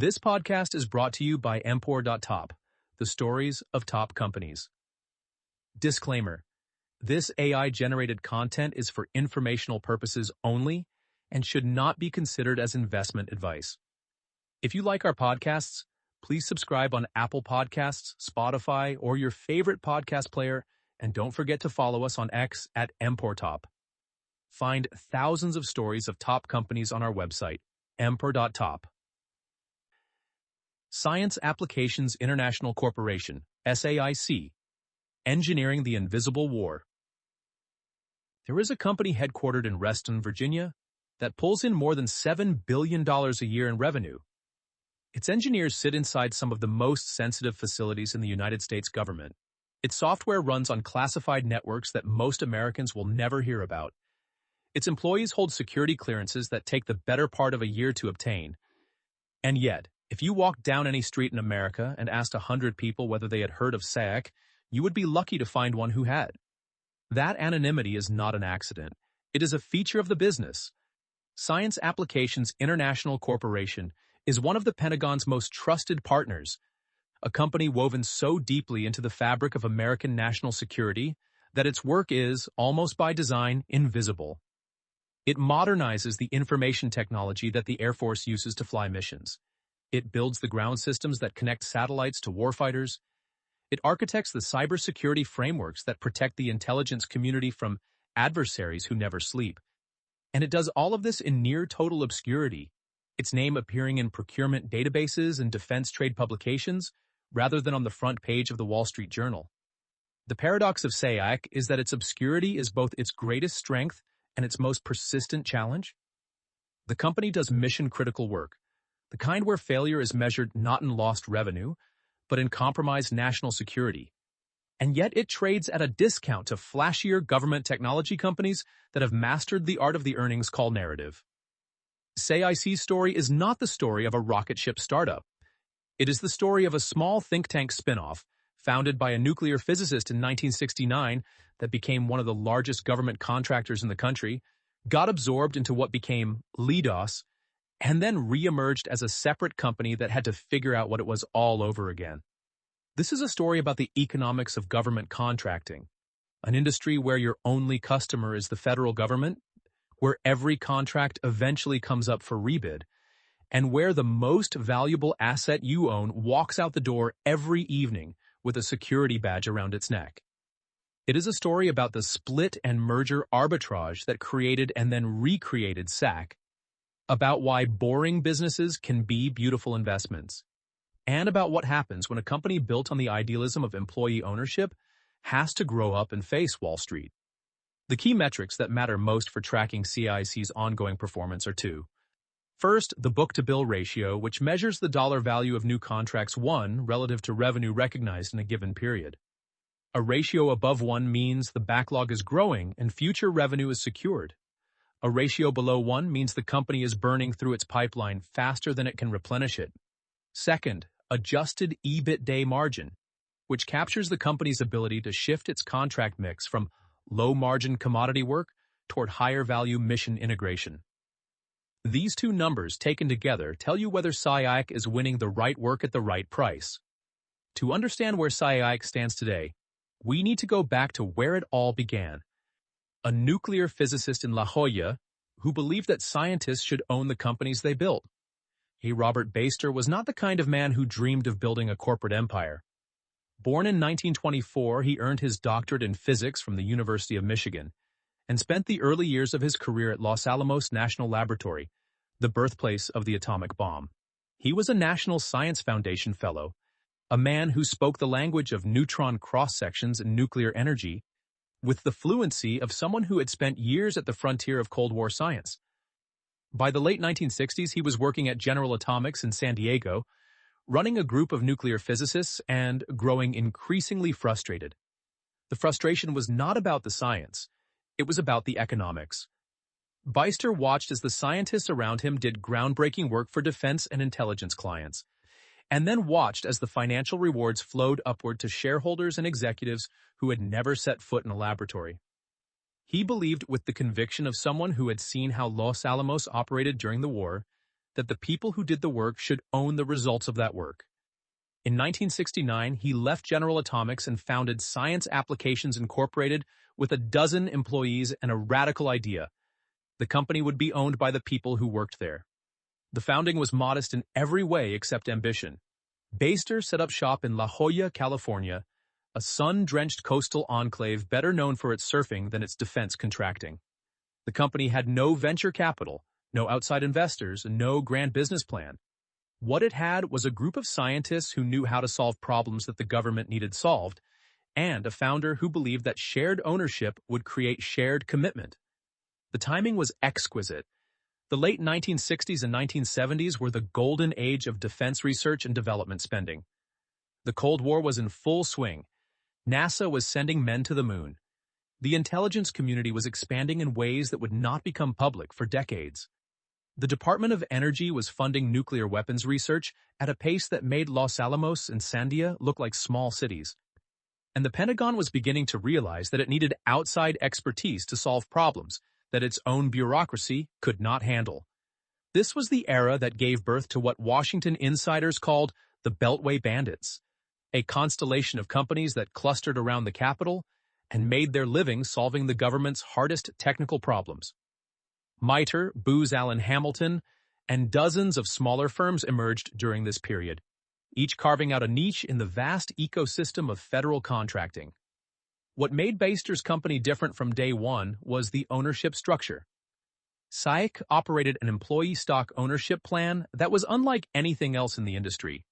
This podcast is brought to you by Empor.top, the stories of top companies. Disclaimer: this AI-generated content is for informational purposes only and should not be considered as investment advice. If you like our podcasts, please subscribe on Apple Podcasts, Spotify, or your favorite podcast player, and don't forget to follow us on X at Empor.top. Find thousands of stories of top companies on our website, Empor.top. Science Applications International Corporation, SAIC, Engineering the Invisible War. There is a company headquartered in Reston, Virginia, that pulls in more than $7 billion a year in revenue. Its engineers sit inside some of the most sensitive facilities in the United States government. Its software runs on classified networks that most Americans will never hear about. Its employees hold security clearances that take the better part of a year to obtain. And yet, if you walked down any street in America and asked 100 people whether they had heard of SAIC, you would be lucky to find one who had. That anonymity is not an accident. It is a feature of the business. Science Applications International Corporation is one of the Pentagon's most trusted partners, a company woven so deeply into the fabric of American national security that its work is, almost by design, invisible. It modernizes the information technology that the Air Force uses to fly missions. It builds the ground systems that connect satellites to warfighters. It architects the cybersecurity frameworks that protect the intelligence community from adversaries who never sleep. And it does all of this in near total obscurity, its name appearing in procurement databases and defense trade publications, rather than on the front page of the Wall Street Journal. The paradox of SAIC is that its obscurity is both its greatest strength and its most persistent challenge. The company does mission-critical work, the kind where failure is measured not in lost revenue, but in compromised national security. And yet it trades at a discount to flashier government technology companies that have mastered the art of the earnings call narrative. SAIC's story is not the story of a rocket ship startup. It is the story of a small think tank spinoff, founded by a nuclear physicist in 1969 that became one of the largest government contractors in the country, got absorbed into what became LEDOS, and then re-emerged as a separate company that had to figure out what it was all over again. This is a story about the economics of government contracting, an industry where your only customer is the federal government, where every contract eventually comes up for rebid, and where the most valuable asset you own walks out the door every evening with a security badge around its neck. It is a story about the split and merger arbitrage that created and then recreated SAIC, about why boring businesses can be beautiful investments, and about what happens when a company built on the idealism of employee ownership has to grow up and face Wall Street. The key metrics that matter most for tracking SAIC's ongoing performance are two. First, the book-to-bill ratio, which measures the dollar value of new contracts won relative to revenue recognized in a given period. A ratio above 1 means the backlog is growing and future revenue is secured. A ratio below 1 means the company is burning through its pipeline faster than it can replenish it. Second, adjusted EBITDA margin, which captures the company's ability to shift its contract mix from low-margin commodity work toward higher-value mission integration. These two numbers taken together tell you whether SAIC is winning the right work at the right price. To understand where SAIC stands today, we need to go back to where it all began. A nuclear physicist in La Jolla who believed that scientists should own the companies they built. Robert Baster was not the kind of man who dreamed of building a corporate empire. Born in 1924, he earned his doctorate in physics from the University of Michigan and spent the early years of his career at Los Alamos National Laboratory, the birthplace of the atomic bomb. He was a National Science Foundation Fellow, a man who spoke the language of neutron cross-sections and nuclear energy with the fluency of someone who had spent years at the frontier of Cold War science. By the late 1960s, he was working at General Atomics in San Diego, running a group of nuclear physicists and growing increasingly frustrated. The frustration was not about the science, it was about the economics. Beister watched as the scientists around him did groundbreaking work for defense and intelligence clients, and then watched as the financial rewards flowed upward to shareholders and executives who had never set foot in a laboratory. He believed with the conviction of someone who had seen how Los Alamos operated during the war that the people who did the work should own the results of that work. In 1969, he left General Atomics and founded Science Applications Incorporated with 12 employees and a radical idea. The company would be owned by the people who worked there. The founding was modest in every way except ambition. Beyster set up shop in La Jolla, California, a sun-drenched coastal enclave better known for its surfing than its defense contracting. The company had no venture capital, no outside investors, and no grand business plan. What it had was a group of scientists who knew how to solve problems that the government needed solved, and a founder who believed that shared ownership would create shared commitment. The timing was exquisite. The late 1960s and 1970s were the golden age of defense research and development spending. The Cold War was in full swing. NASA was sending men to the moon. The intelligence community was expanding in ways that would not become public for decades. The Department of Energy was funding nuclear weapons research at a pace that made Los Alamos and Sandia look like small cities. And the Pentagon was beginning to realize that it needed outside expertise to solve problems that its own bureaucracy could not handle. This was the era that gave birth to what Washington insiders called the Beltway Bandits, a constellation of companies that clustered around the Capitol and made their living solving the government's hardest technical problems. MITRE, Booz Allen Hamilton, and dozens of smaller firms emerged during this period, each carving out a niche in the vast ecosystem of federal contracting. What made Beyster's company different from day one was the ownership structure. SAIC operated an employee stock ownership plan that was unlike anything else in the industry.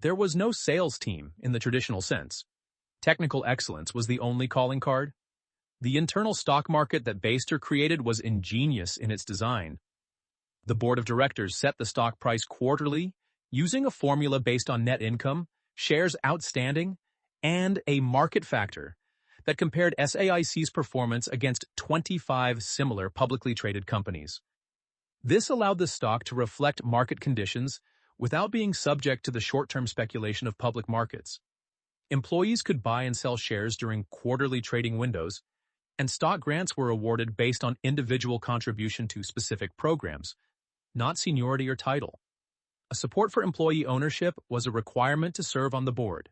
There was no sales team in the traditional sense. Technical excellence was the only calling card. The internal stock market that Beyster created was ingenious in its design. The board of directors set the stock price quarterly, using a formula based on net income, shares outstanding, and a market factor that compared SAIC's performance against 25 similar publicly traded companies. This allowed the stock to reflect market conditions without being subject to the short-term speculation of public markets. Employees could buy and sell shares during quarterly trading windows, and stock grants were awarded based on individual contribution to specific programs, not seniority or title. A support for employee ownership was a requirement to serve on the board.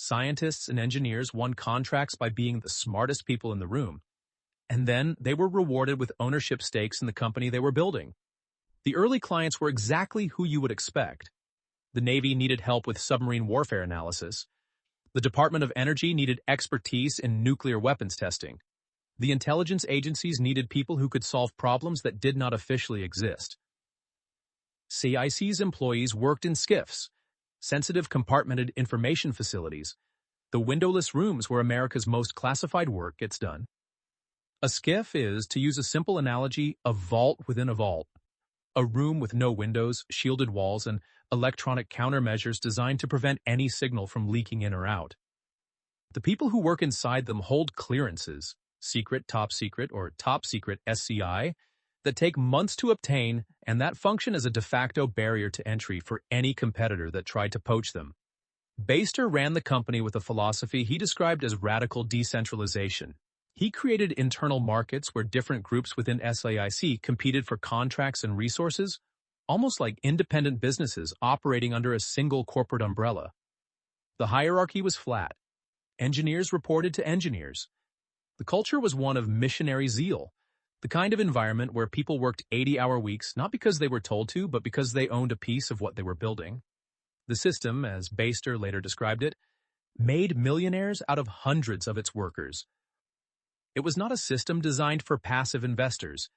Scientists and engineers won contracts by being the smartest people in the room, and then they were rewarded with ownership stakes in the company they were building. The early clients were exactly who you would expect. The Navy needed help with submarine warfare analysis. The Department of Energy needed expertise in nuclear weapons testing. The intelligence agencies needed people who could solve problems that did not officially exist. SAIC's employees worked in SCIFs, sensitive compartmented information facilities, the windowless rooms where America's most classified work gets done. A SCIF is, to use a simple analogy, a vault within a vault. A room with no windows, shielded walls, and electronic countermeasures designed to prevent any signal from leaking in or out. The people who work inside them hold clearances, secret, top secret, or top secret SCI, that take months to obtain and that function as a de facto barrier to entry for any competitor that tried to poach them. Beyster ran the company with a philosophy he described as radical decentralization. He created internal markets where different groups within SAIC competed for contracts and resources, almost like independent businesses operating under a single corporate umbrella. The hierarchy was flat. Engineers reported to engineers. The culture was one of missionary zeal, the kind of environment where people worked 80-hour weeks not because they were told to, but because they owned a piece of what they were building. The system, as Beyster later described it, made millionaires out of hundreds of its workers. It was not a system designed for passive investors.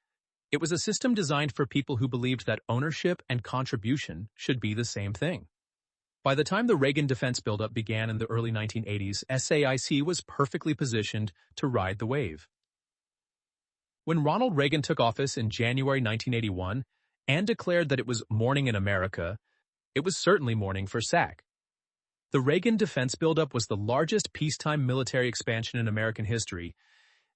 It was a system designed for people who believed that ownership and contribution should be the same thing. By the time the Reagan defense buildup began in the early 1980s, SAIC was perfectly positioned to ride the wave. When Ronald Reagan took office in January 1981 and declared that it was morning in America, it was certainly morning for SAC. The Reagan defense buildup was the largest peacetime military expansion in American history,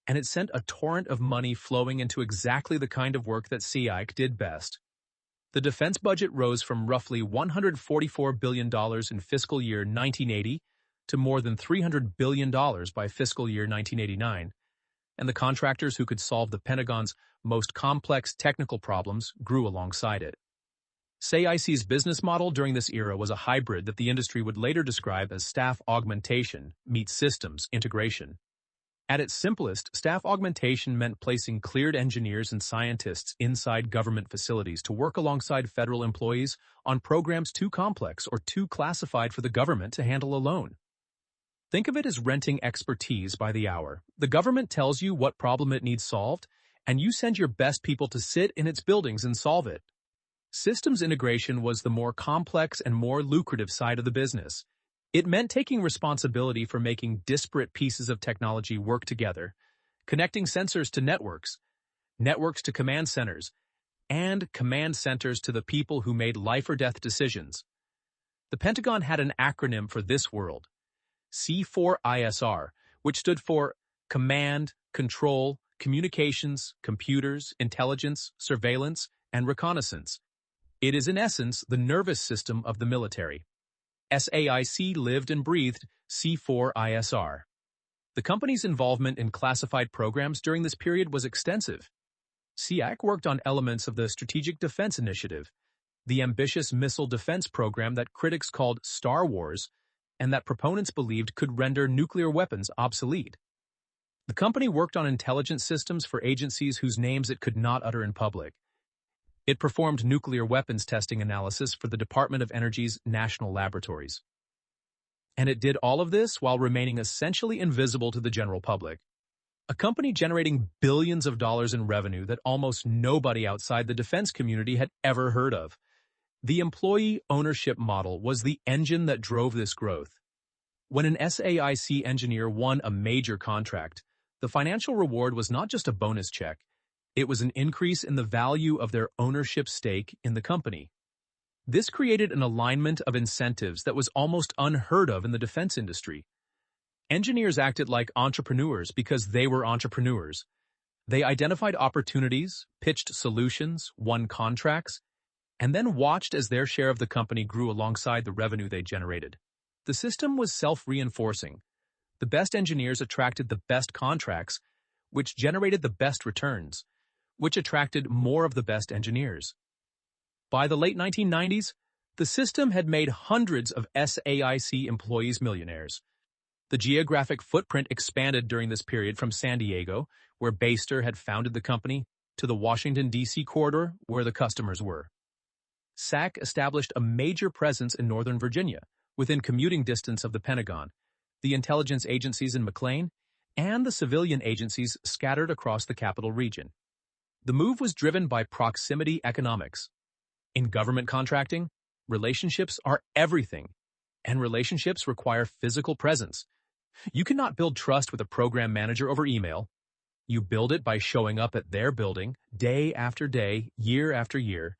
and it sent a torrent of money flowing into exactly the kind of work that SAIC did best. The defense budget rose from roughly $144 billion in fiscal year 1980 to more than $300 billion by fiscal year 1989, and the contractors who could solve the Pentagon's most complex technical problems grew alongside it. SAIC's business model during this era was a hybrid that the industry would later describe as staff augmentation meets systems integration. At its simplest, staff augmentation meant placing cleared engineers and scientists inside government facilities to work alongside federal employees on programs too complex or too classified for the government to handle alone. Think of it as renting expertise by the hour. The government tells you what problem it needs solved, and you send your best people to sit in its buildings and solve it. Systems integration was the more complex and more lucrative side of the business. It meant taking responsibility for making disparate pieces of technology work together, connecting sensors to networks, networks to command centers, and command centers to the people who made life-or-death decisions. The Pentagon had an acronym for this world, C4ISR, which stood for Command, Control, Communications, Computers, Intelligence, Surveillance, and Reconnaissance. It is in essence the nervous system of the military. SAIC lived and breathed C4ISR. The company's involvement in classified programs during this period was extensive. SAIC worked on elements of the Strategic Defense Initiative, the ambitious missile defense program that critics called Star Wars and that proponents believed could render nuclear weapons obsolete. The company worked on intelligence systems for agencies whose names it could not utter in public. It performed nuclear weapons testing analysis for the Department of Energy's national laboratories. And it did all of this while remaining essentially invisible to the general public. A company generating billions of dollars in revenue that almost nobody outside the defense community had ever heard of. The employee ownership model was the engine that drove this growth. When an SAIC engineer won a major contract, the financial reward was not just a bonus check. It was an increase in the value of their ownership stake in the company. This created an alignment of incentives that was almost unheard of in the defense industry. Engineers acted like entrepreneurs because they were entrepreneurs. They identified opportunities, pitched solutions, won contracts, and then watched as their share of the company grew alongside the revenue they generated. The system was self-reinforcing. The best engineers attracted the best contracts, which generated the best returns, which attracted more of the best engineers. By the late 1990s, the system had made hundreds of SAIC employees millionaires. The geographic footprint expanded during this period from San Diego, where Baster had founded the company, to the Washington, D.C. corridor, where the customers were. SAIC established a major presence in Northern Virginia, within commuting distance of the Pentagon, the intelligence agencies in McLean, and the civilian agencies scattered across the capital region. The move was driven by proximity economics. In government contracting, relationships are everything, and relationships require physical presence. You cannot build trust with a program manager over email. You build it by showing up at their building day after day, year after year,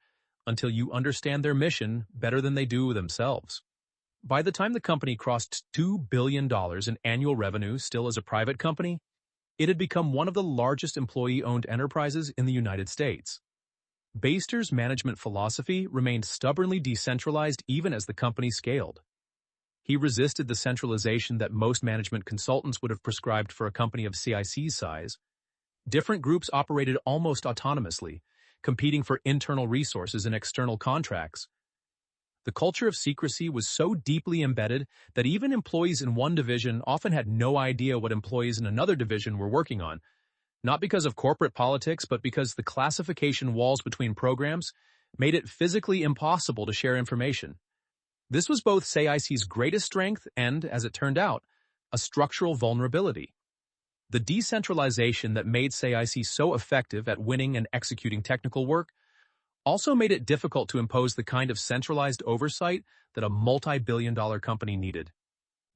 until you understand their mission better than they do themselves. By the time the company crossed $2 billion in annual revenue still as a private company, it had become one of the largest employee-owned enterprises in the United States. Baster's management philosophy remained stubbornly decentralized even as the company scaled. He resisted the centralization that most management consultants would have prescribed for a company of SAIC's size. Different groups operated almost autonomously, competing for internal resources and external contracts. The culture of secrecy was so deeply embedded that even employees in one division often had no idea what employees in another division were working on, not because of corporate politics, but because the classification walls between programs made it physically impossible to share information. This was both SAIC's greatest strength and, as it turned out, a structural vulnerability. The decentralization that made SAIC so effective at winning and executing technical work also made it difficult to impose the kind of centralized oversight that a multi-billion-dollar company needed.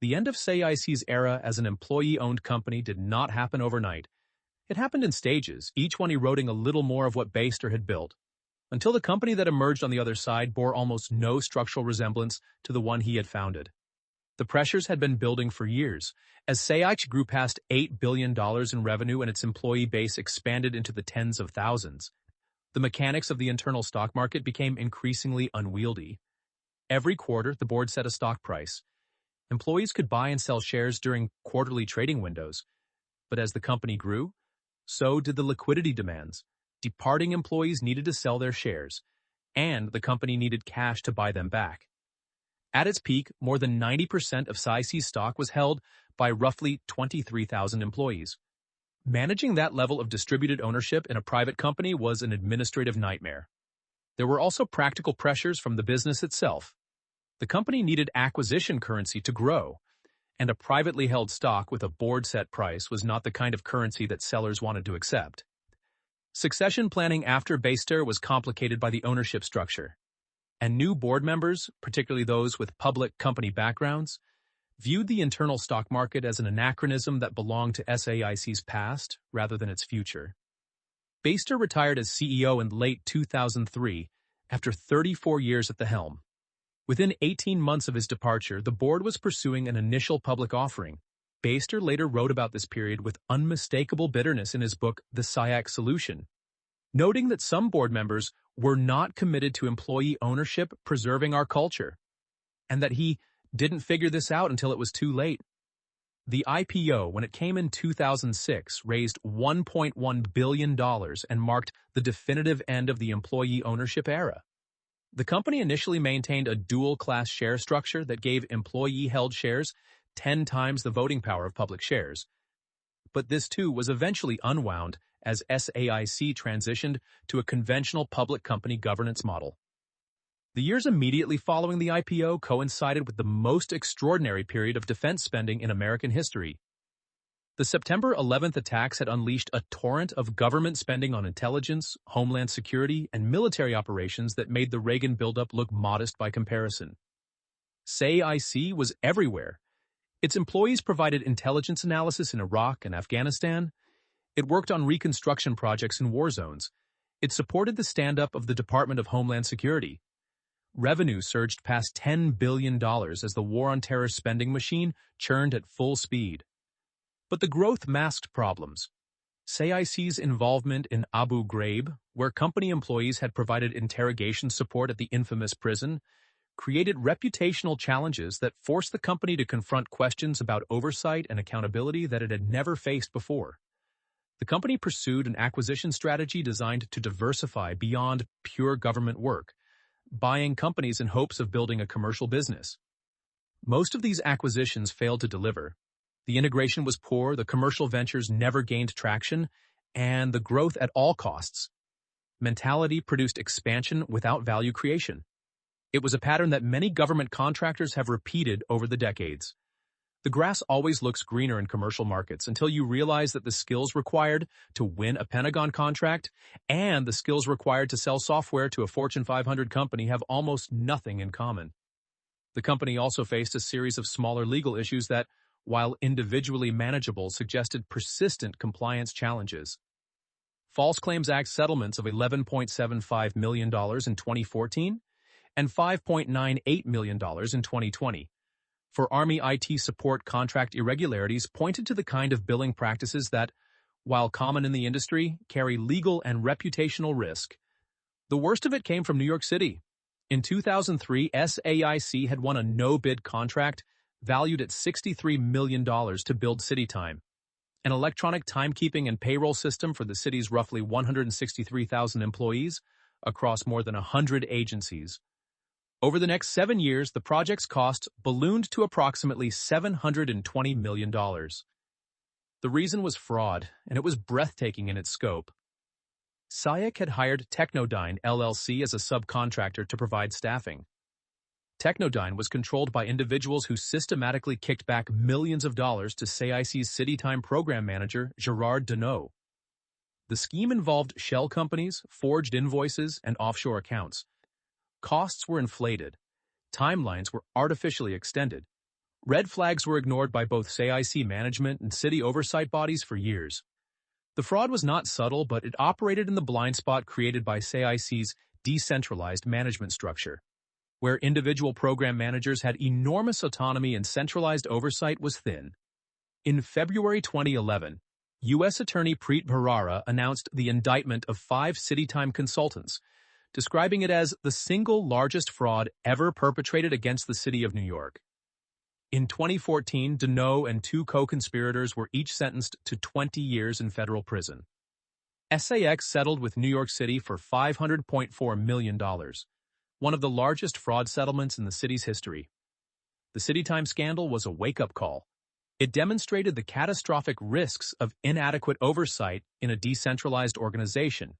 The end of SAIC's era as an employee-owned company did not happen overnight. It happened in stages, each one eroding a little more of what Baster had built, until the company that emerged on the other side bore almost no structural resemblance to the one he had founded. The pressures had been building for years. As SAIC grew past $8 billion in revenue and its employee base expanded into the tens of thousands, the mechanics of the internal stock market became increasingly unwieldy. Every quarter, the board set a stock price. Employees could buy and sell shares during quarterly trading windows. But as the company grew, so did the liquidity demands. Departing employees needed to sell their shares, and the company needed cash to buy them back. At its peak, more than 90% of SAIC's stock was held by roughly 23,000 employees. Managing that level of distributed ownership in a private company was an administrative nightmare. There were also practical pressures from the business itself. The company needed acquisition currency to grow, and a privately held stock with a board-set price was not the kind of currency that sellers wanted to accept. Succession planning after Baster was complicated by the ownership structure, and new board members, particularly those with public company backgrounds, viewed the internal stock market as an anachronism that belonged to SAIC's past rather than its future. Baster retired as CEO in late 2003 after 34 years at the helm. Within 18 months of his departure, the board was pursuing an initial public offering. Baster later wrote about this period with unmistakable bitterness in his book, The SAIC Solution, noting that some board members were not committed to employee ownership preserving our culture, and that he didn't figure this out until it was too late. The IPO, when it came in 2006, raised $1.1 billion and marked the definitive end of the employee ownership era. The company initially maintained a dual-class share structure that gave employee-held shares 10 times the voting power of public shares. But this too was eventually unwound as SAIC transitioned to a conventional public company governance model. The years immediately following the IPO coincided with the most extraordinary period of defense spending in American history. The September 11th attacks had unleashed a torrent of government spending on intelligence, homeland security, and military operations that made the Reagan buildup look modest by comparison. SAIC was everywhere. Its employees provided intelligence analysis in Iraq and Afghanistan. It worked on reconstruction projects in war zones. It supported the stand-up of the Department of Homeland Security. Revenue surged past $10 billion as the war on terror spending machine churned at full speed. But the growth masked problems. SAIC's involvement in Abu Ghraib, where company employees had provided interrogation support at the infamous prison, created reputational challenges that forced the company to confront questions about oversight and accountability that it had never faced before. The company pursued an acquisition strategy designed to diversify beyond pure government work, buying companies in hopes of building a commercial business. Most of these acquisitions failed to deliver. The integration was poor, the commercial ventures never gained traction, and the growth at all costs mentality produced expansion without value creation. It was a pattern that many government contractors have repeated over the decades. The grass always looks greener in commercial markets until you realize that the skills required to win a Pentagon contract and the skills required to sell software to a Fortune 500 company have almost nothing in common. The company also faced a series of smaller legal issues that, while individually manageable, suggested persistent compliance challenges. False Claims Act settlements of $11.75 million in 2014 and $5.98 million in 2020 for Army IT support contract irregularities pointed to the kind of billing practices that, while common in the industry, carry legal and reputational risk. The worst of it came from New York City. In 2003, SAIC had won a no-bid contract valued at $63 million to build CityTime, an electronic timekeeping and payroll system for the city's roughly 163,000 employees across more than 100 agencies. Over the next 7 years, the project's cost ballooned to approximately $720 million. The reason was fraud, and it was breathtaking in its scope. SAIC had hired Technodyne LLC as a subcontractor to provide staffing. Technodyne was controlled by individuals who systematically kicked back millions of dollars to SAIC's CityTime program manager, Gerard Deneau. The scheme involved shell companies, forged invoices, and offshore accounts. Costs were inflated. Timelines were artificially extended. Red flags were ignored by both SAIC management and city oversight bodies for years. The fraud was not subtle, but it operated in the blind spot created by SAIC's decentralized management structure, where individual program managers had enormous autonomy and centralized oversight was thin. In February 2011, U.S. Attorney Preet Bharara announced the indictment of 5 CityTime consultants, describing it as the single largest fraud ever perpetrated against the city of New York. In 2014, Deneau and 2 co-conspirators were each sentenced to 20 years in federal prison. SAIC settled with New York City for $500.4 million, one of the largest fraud settlements in the city's history. The CityTime scandal was a wake-up call. It demonstrated the catastrophic risks of inadequate oversight in a decentralized organization,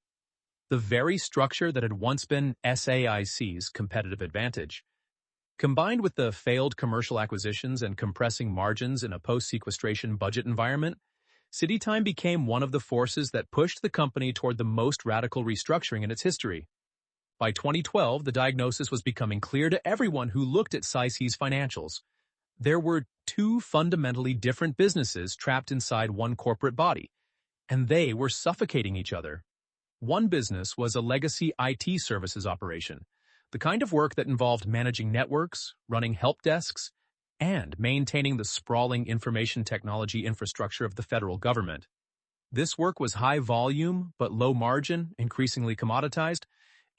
the very structure that had once been SAIC's competitive advantage. Combined with the failed commercial acquisitions and compressing margins in a post-sequestration budget environment, CityTime became one of the forces that pushed the company toward the most radical restructuring in its history. By 2012, the diagnosis was becoming clear to everyone who looked at SAIC's financials. There were two fundamentally different businesses trapped inside one corporate body, and they were suffocating each other. One business was a legacy IT services operation, the kind of work that involved managing networks, running help desks, and maintaining the sprawling information technology infrastructure of the federal government. This work was high volume but low margin, increasingly commoditized,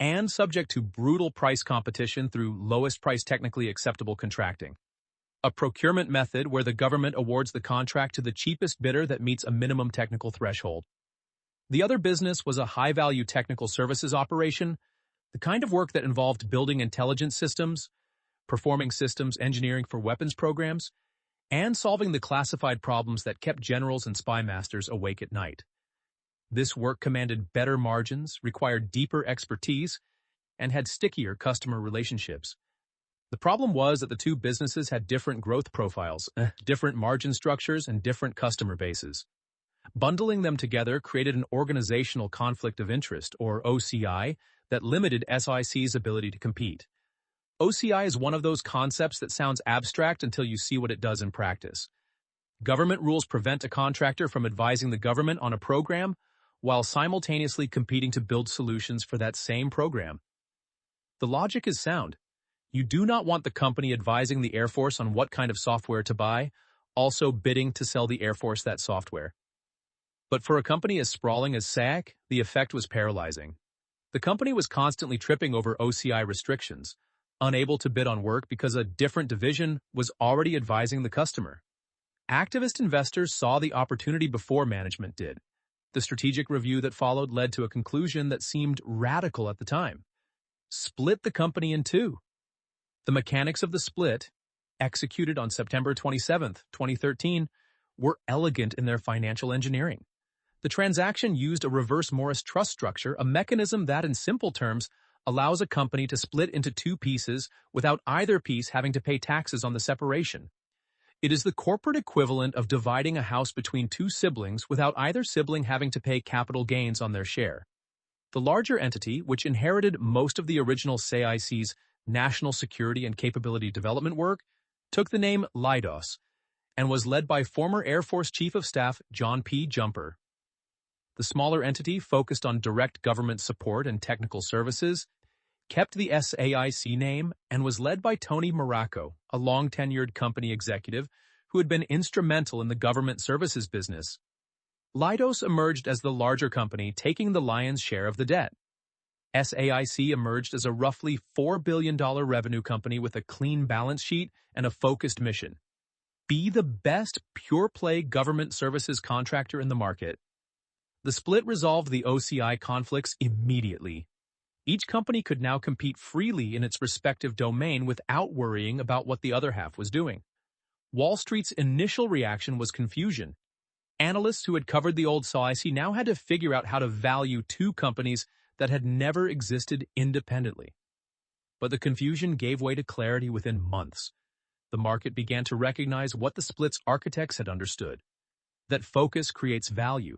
and subject to brutal price competition through lowest price technically acceptable contracting. A procurement method where the government awards the contract to the cheapest bidder that meets a minimum technical threshold. The other business was a high-value technical services operation, the kind of work that involved building intelligence systems, performing systems engineering for weapons programs, and solving the classified problems that kept generals and spy masters awake at night. This work commanded better margins, required deeper expertise, and had stickier customer relationships. The problem was that the two businesses had different growth profiles, different margin structures, and different customer bases. Bundling them together created an organizational conflict of interest, or OCI, that limited SAIC's ability to compete. OCI is one of those concepts that sounds abstract until you see what it does in practice. Government rules prevent a contractor from advising the government on a program while simultaneously competing to build solutions for that same program. The logic is sound. You do not want the company advising the Air Force on what kind of software to buy, also bidding to sell the Air Force that software. But for a company as sprawling as SAIC, the effect was paralyzing. The company was constantly tripping over OCI restrictions, unable to bid on work because a different division was already advising the customer. Activist investors saw the opportunity before management did. The strategic review that followed led to a conclusion that seemed radical at the time. Split the company in two. The mechanics of the split, executed on September 27, 2013, were elegant in their financial engineering. The transaction used a reverse Morris trust structure, a mechanism that, in simple terms, allows a company to split into two pieces without either piece having to pay taxes on the separation. It is the corporate equivalent of dividing a house between two siblings without either sibling having to pay capital gains on their share. The larger entity, which inherited most of the original SAIC's national security and capability development work, took the name Leidos and was led by former Air Force Chief of Staff John P. Jumper. The smaller entity, focused on direct government support and technical services, kept the SAIC name and was led by Tony-Moraco, a long-tenured company executive who had been instrumental in the government services business. Leidos emerged as the larger company, taking the lion's share of the debt. SAIC emerged as a roughly $4 billion revenue company with a clean balance sheet and a focused mission. Be the best pure-play government services contractor in the market. The split resolved the OCI conflicts immediately. Each company could now compete freely in its respective domain without worrying about what the other half was doing. Wall Street's initial reaction was confusion. Analysts who had covered the old SAIC now had to figure out how to value two companies that had never existed independently. But the confusion gave way to clarity within months. The market began to recognize what the split's architects had understood: that focus creates value,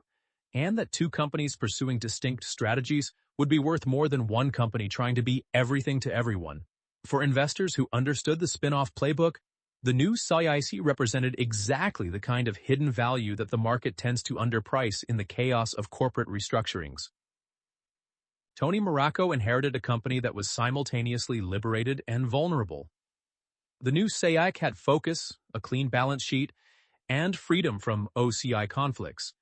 and that two companies pursuing distinct strategies would be worth more than one company trying to be everything to everyone. For investors who understood the spin-off playbook, the new SAIC represented exactly the kind of hidden value that the market tends to underprice in the chaos of corporate restructurings. Tony-Moraco inherited a company that was simultaneously liberated and vulnerable. The new SAIC had focus, a clean balance sheet, and freedom from OCI conflicts.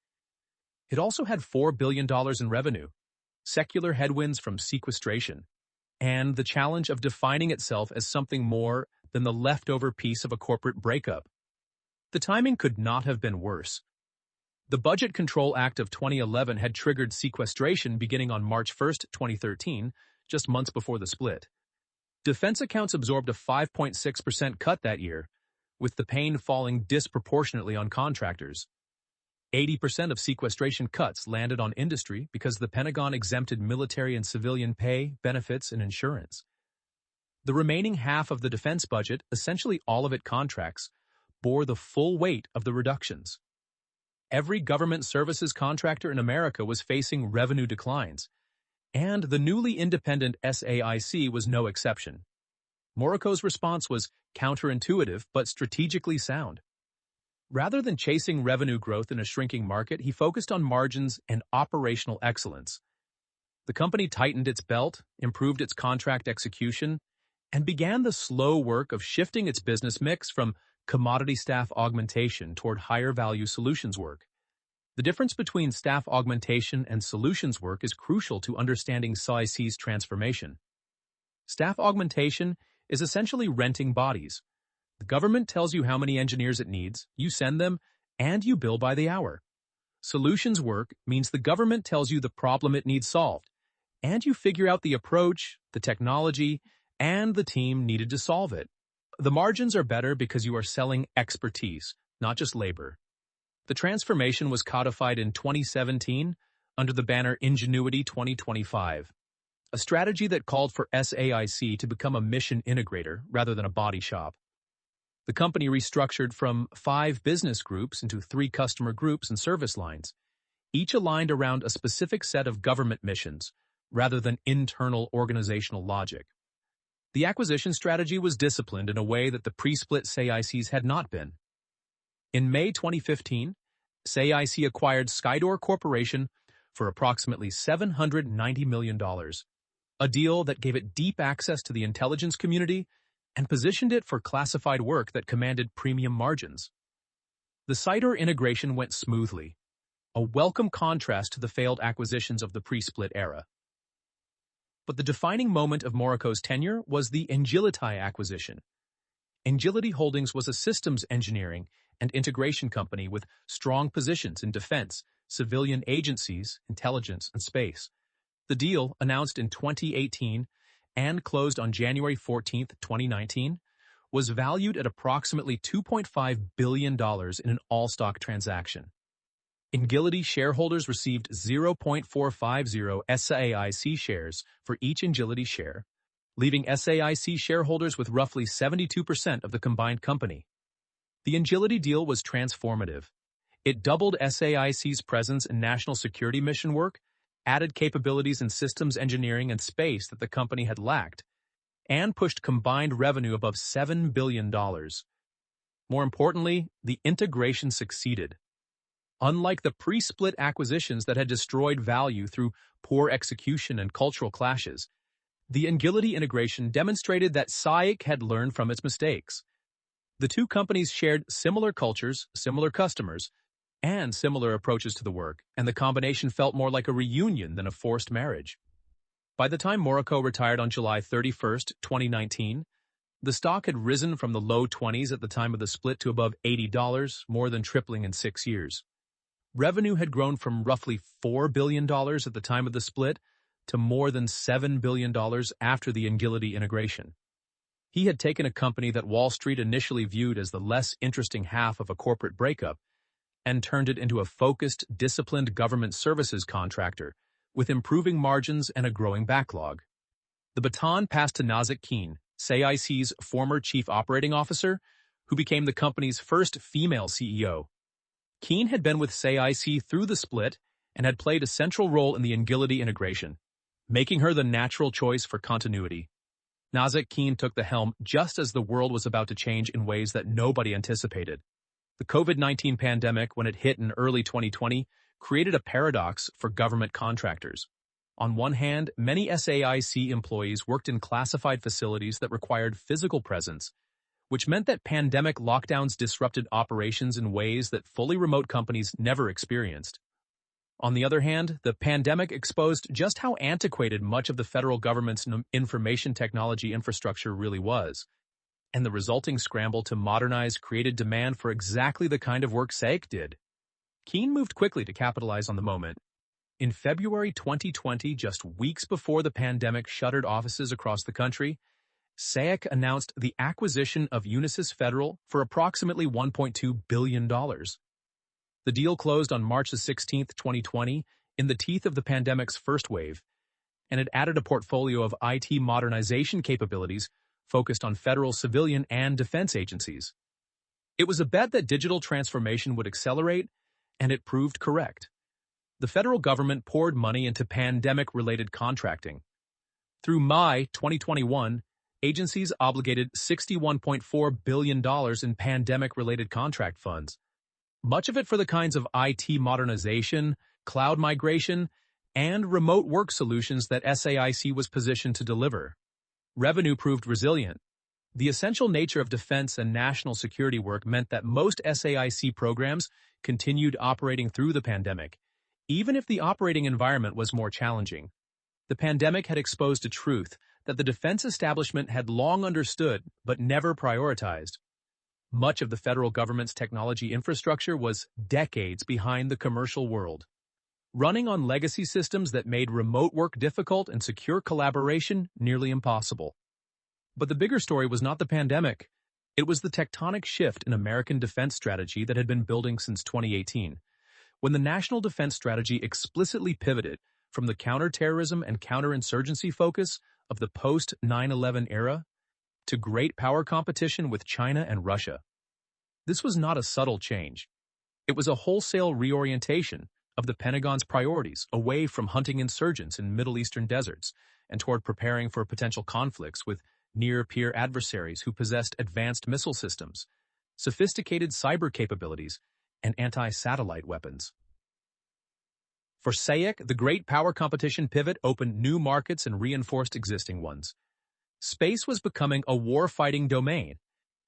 It also had $4 billion in revenue, secular headwinds from sequestration, and the challenge of defining itself as something more than the leftover piece of a corporate breakup. The timing could not have been worse. The Budget Control Act of 2011 had triggered sequestration beginning on March 1, 2013, just months before the split. Defense accounts absorbed a 5.6% cut that year, with the pain falling disproportionately on contractors. 80% of sequestration cuts landed on industry because the Pentagon exempted military and civilian pay, benefits, and insurance. The remaining half of the defense budget, essentially all of it contracts, bore the full weight of the reductions. Every government services contractor in America was facing revenue declines, and the newly independent SAIC was no exception. Moraco's response was counterintuitive but strategically sound. Rather than chasing revenue growth in a shrinking market, he focused on margins and operational excellence. The company tightened its belt, improved its contract execution, and began the slow work of shifting its business mix from commodity staff augmentation toward higher-value solutions work. The difference between staff augmentation and solutions work is crucial to understanding SAIC's transformation. Staff augmentation is essentially renting bodies. The government tells you how many engineers it needs, you send them, and you bill by the hour. Solutions work means the government tells you the problem it needs solved, and you figure out the approach, the technology, and the team needed to solve it. The margins are better because you are selling expertise, not just labor. The transformation was codified in 2017 under the banner Ingenuity 2025, a strategy that called for SAIC to become a mission integrator rather than a body shop. The company restructured from 5 business groups into 3 customer groups and service lines, each aligned around a specific set of government missions, rather than internal organizational logic. The acquisition strategy was disciplined in a way that the pre-split SAICs had not been. In May 2015, SAIC acquired Skydor Corporation for approximately $790 million, a deal that gave it deep access to the intelligence community and positioned it for classified work that commanded premium margins. The Skydor integration went smoothly, a welcome contrast to the failed acquisitions of the pre-split era. But the defining moment of Moraco's tenure was the Engility acquisition. Engility Holdings was a systems engineering and integration company with strong positions in defense, civilian agencies, intelligence, and space. The deal, announced in 2018 and closed on January 14, 2019, was valued at approximately $2.5 billion in an all-stock transaction. Engility shareholders received 0.450 SAIC shares for each Engility share, leaving SAIC shareholders with roughly 72% of the combined company. The Engility deal was transformative. It doubled SAIC's presence in national security mission work, added capabilities in systems engineering and space that the company had lacked, and pushed combined revenue above $7 billion. More importantly, the integration succeeded. Unlike the pre-split acquisitions that had destroyed value through poor execution and cultural clashes, the Engility integration demonstrated that SAIC had learned from its mistakes. The two companies shared similar cultures, similar customers, and similar approaches to the work, and the combination felt more like a reunion than a forced marriage. By the time Moraco retired on July 31, 2019, the stock had risen from the low 20s at the time of the split to above $80, more than tripling in 6 years. Revenue had grown from roughly $4 billion at the time of the split to more than $7 billion after the Engility integration. He had taken a company that Wall Street initially viewed as the less interesting half of a corporate breakup and turned it into a focused, disciplined government services contractor with improving margins and a growing backlog. The baton passed to Nazak Keene, SAIC's former chief operating officer, who became the company's first female CEO. Keene had been with SAIC through the split and had played a central role in the Engility integration, making her the natural choice for continuity. Nazak Keene took the helm just as the world was about to change in ways that nobody anticipated. The COVID-19 pandemic, when it hit in early 2020, created a paradox for government contractors. On one hand, many SAIC employees worked in classified facilities that required physical presence, which meant that pandemic lockdowns disrupted operations in ways that fully remote companies never experienced. On the other hand, the pandemic exposed just how antiquated much of the federal government's information technology infrastructure really was, and the resulting scramble to modernize created demand for exactly the kind of work SAIC did. Keene moved quickly to capitalize on the moment. In February 2020, just weeks before the pandemic shuttered offices across the country, SAIC announced the acquisition of Unisys Federal for approximately $1.2 billion. The deal closed on March 16, 2020, in the teeth of the pandemic's first wave, and it added a portfolio of IT modernization capabilities focused on federal civilian and defense agencies. It was a bet that digital transformation would accelerate, and it proved correct. The federal government poured money into pandemic-related contracting. Through May 2021, agencies obligated $61.4 billion in pandemic-related contract funds, much of it for the kinds of IT modernization, cloud migration, and remote work solutions that SAIC was positioned to deliver. Revenue proved resilient. The essential nature of defense and national security work meant that most SAIC programs continued operating through the pandemic, even if the operating environment was more challenging. The pandemic had exposed a truth that the defense establishment had long understood but never prioritized. Much of the federal government's technology infrastructure was decades behind the commercial world, running on legacy systems that made remote work difficult and secure collaboration nearly impossible. But the bigger story was not the pandemic. It was the tectonic shift in American defense strategy that had been building since 2018, when the National Defense Strategy explicitly pivoted from the counterterrorism and counterinsurgency focus of the post-9/11 era to great power competition with China and Russia. This was not a subtle change. It was a wholesale reorientation of the Pentagon's priorities away from hunting insurgents in Middle Eastern deserts and toward preparing for potential conflicts with near-peer adversaries who possessed advanced missile systems, sophisticated cyber capabilities, and anti-satellite weapons. For SAIC, the great power competition pivot opened new markets and reinforced existing ones. Space was becoming a war-fighting domain,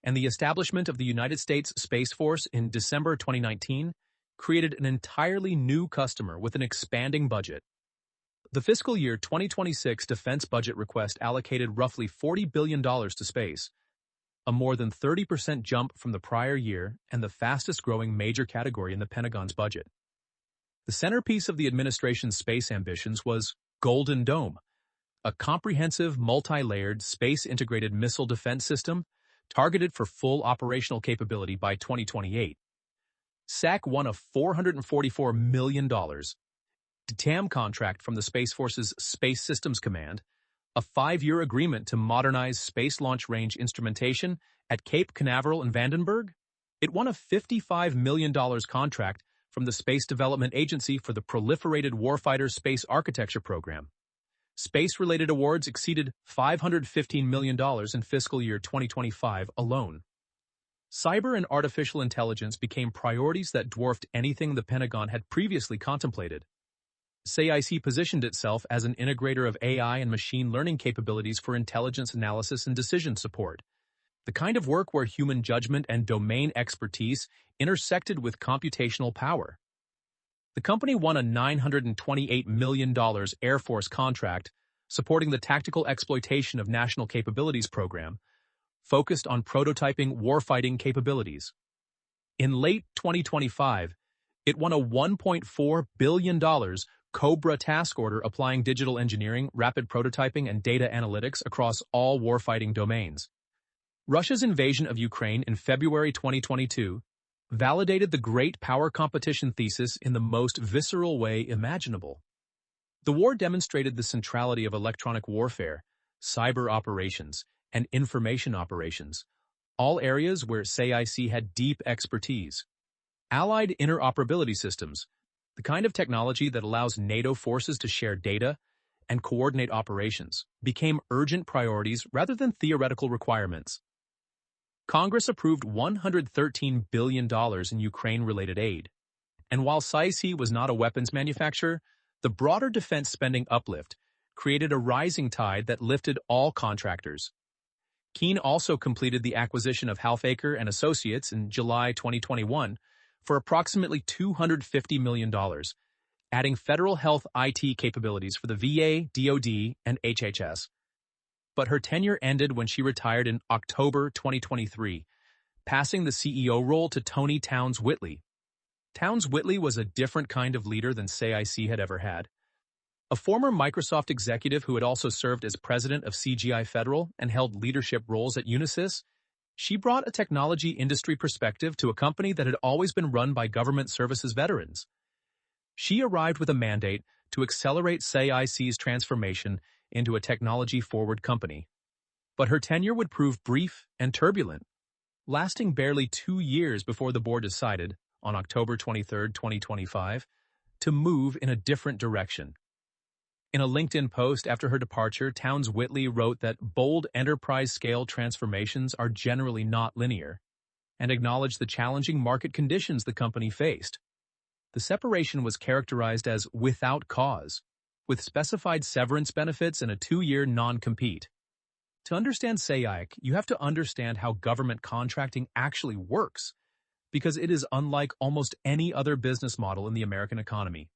and the establishment of the United States Space Force in December 2019 created an entirely new customer with an expanding budget. The fiscal year 2026 defense budget request allocated roughly $40 billion to space, a more than 30% jump from the prior year and the fastest-growing major category in the Pentagon's budget. The centerpiece of the administration's space ambitions was Golden Dome, a comprehensive, multi-layered, space-integrated missile defense system targeted for full operational capability by 2028. SAC won a $444 million DTAM contract from the Space Force's Space Systems Command, a 5-year agreement to modernize space launch range instrumentation at Cape Canaveral and Vandenberg. It won a $55 million contract from the Space Development Agency for the Proliferated Warfighter Space Architecture Program. Space-related awards exceeded $515 million in fiscal year 2025 alone. Cyber and artificial intelligence became priorities that dwarfed anything the Pentagon had previously contemplated. SAIC positioned itself as an integrator of AI and machine learning capabilities for intelligence analysis and decision support, the kind of work where human judgment and domain expertise intersected with computational power. The company won a $928 million Air Force contract supporting the Tactical Exploitation of National Capabilities program, focused on prototyping warfighting capabilities. In late 2025, it won a $1.4 billion COBRA task order applying digital engineering, rapid prototyping, and data analytics across all warfighting domains. Russia's invasion of Ukraine in February 2022 validated the great power competition thesis in the most visceral way imaginable. The war demonstrated the centrality of electronic warfare, cyber operations, and information operations, all areas where SAIC had deep expertise. Allied interoperability systems, the kind of technology that allows NATO forces to share data and coordinate operations, became urgent priorities rather than theoretical requirements. Congress approved $113 billion in Ukraine-related aid, and while SAIC was not a weapons manufacturer, the broader defense spending uplift created a rising tide that lifted all contractors. Keene also completed the acquisition of Halfaker and Associates in July 2021 for approximately $250 million, adding federal health IT capabilities for the VA, DoD, and HHS. But her tenure ended when she retired in October 2023, passing the CEO role to Tony Towns Whitley. Towns Whitley was a different kind of leader than SAIC had ever had. A former Microsoft executive who had also served as president of CGI Federal and held leadership roles at Unisys, she brought a technology industry perspective to a company that had always been run by government services veterans. She arrived with a mandate to accelerate SAIC's transformation into a technology-forward company. But her tenure would prove brief and turbulent, lasting barely 2 years before the board decided, on October 23, 2025, to move in a different direction. In a LinkedIn post after her departure, Towns Whitley wrote that bold enterprise-scale transformations are generally not linear, and acknowledged the challenging market conditions the company faced. The separation was characterized as without cause, with specified severance benefits and a 2-year non-compete. To understand SAIC, you have to understand how government contracting actually works, because it is unlike almost any other business model in the American economy.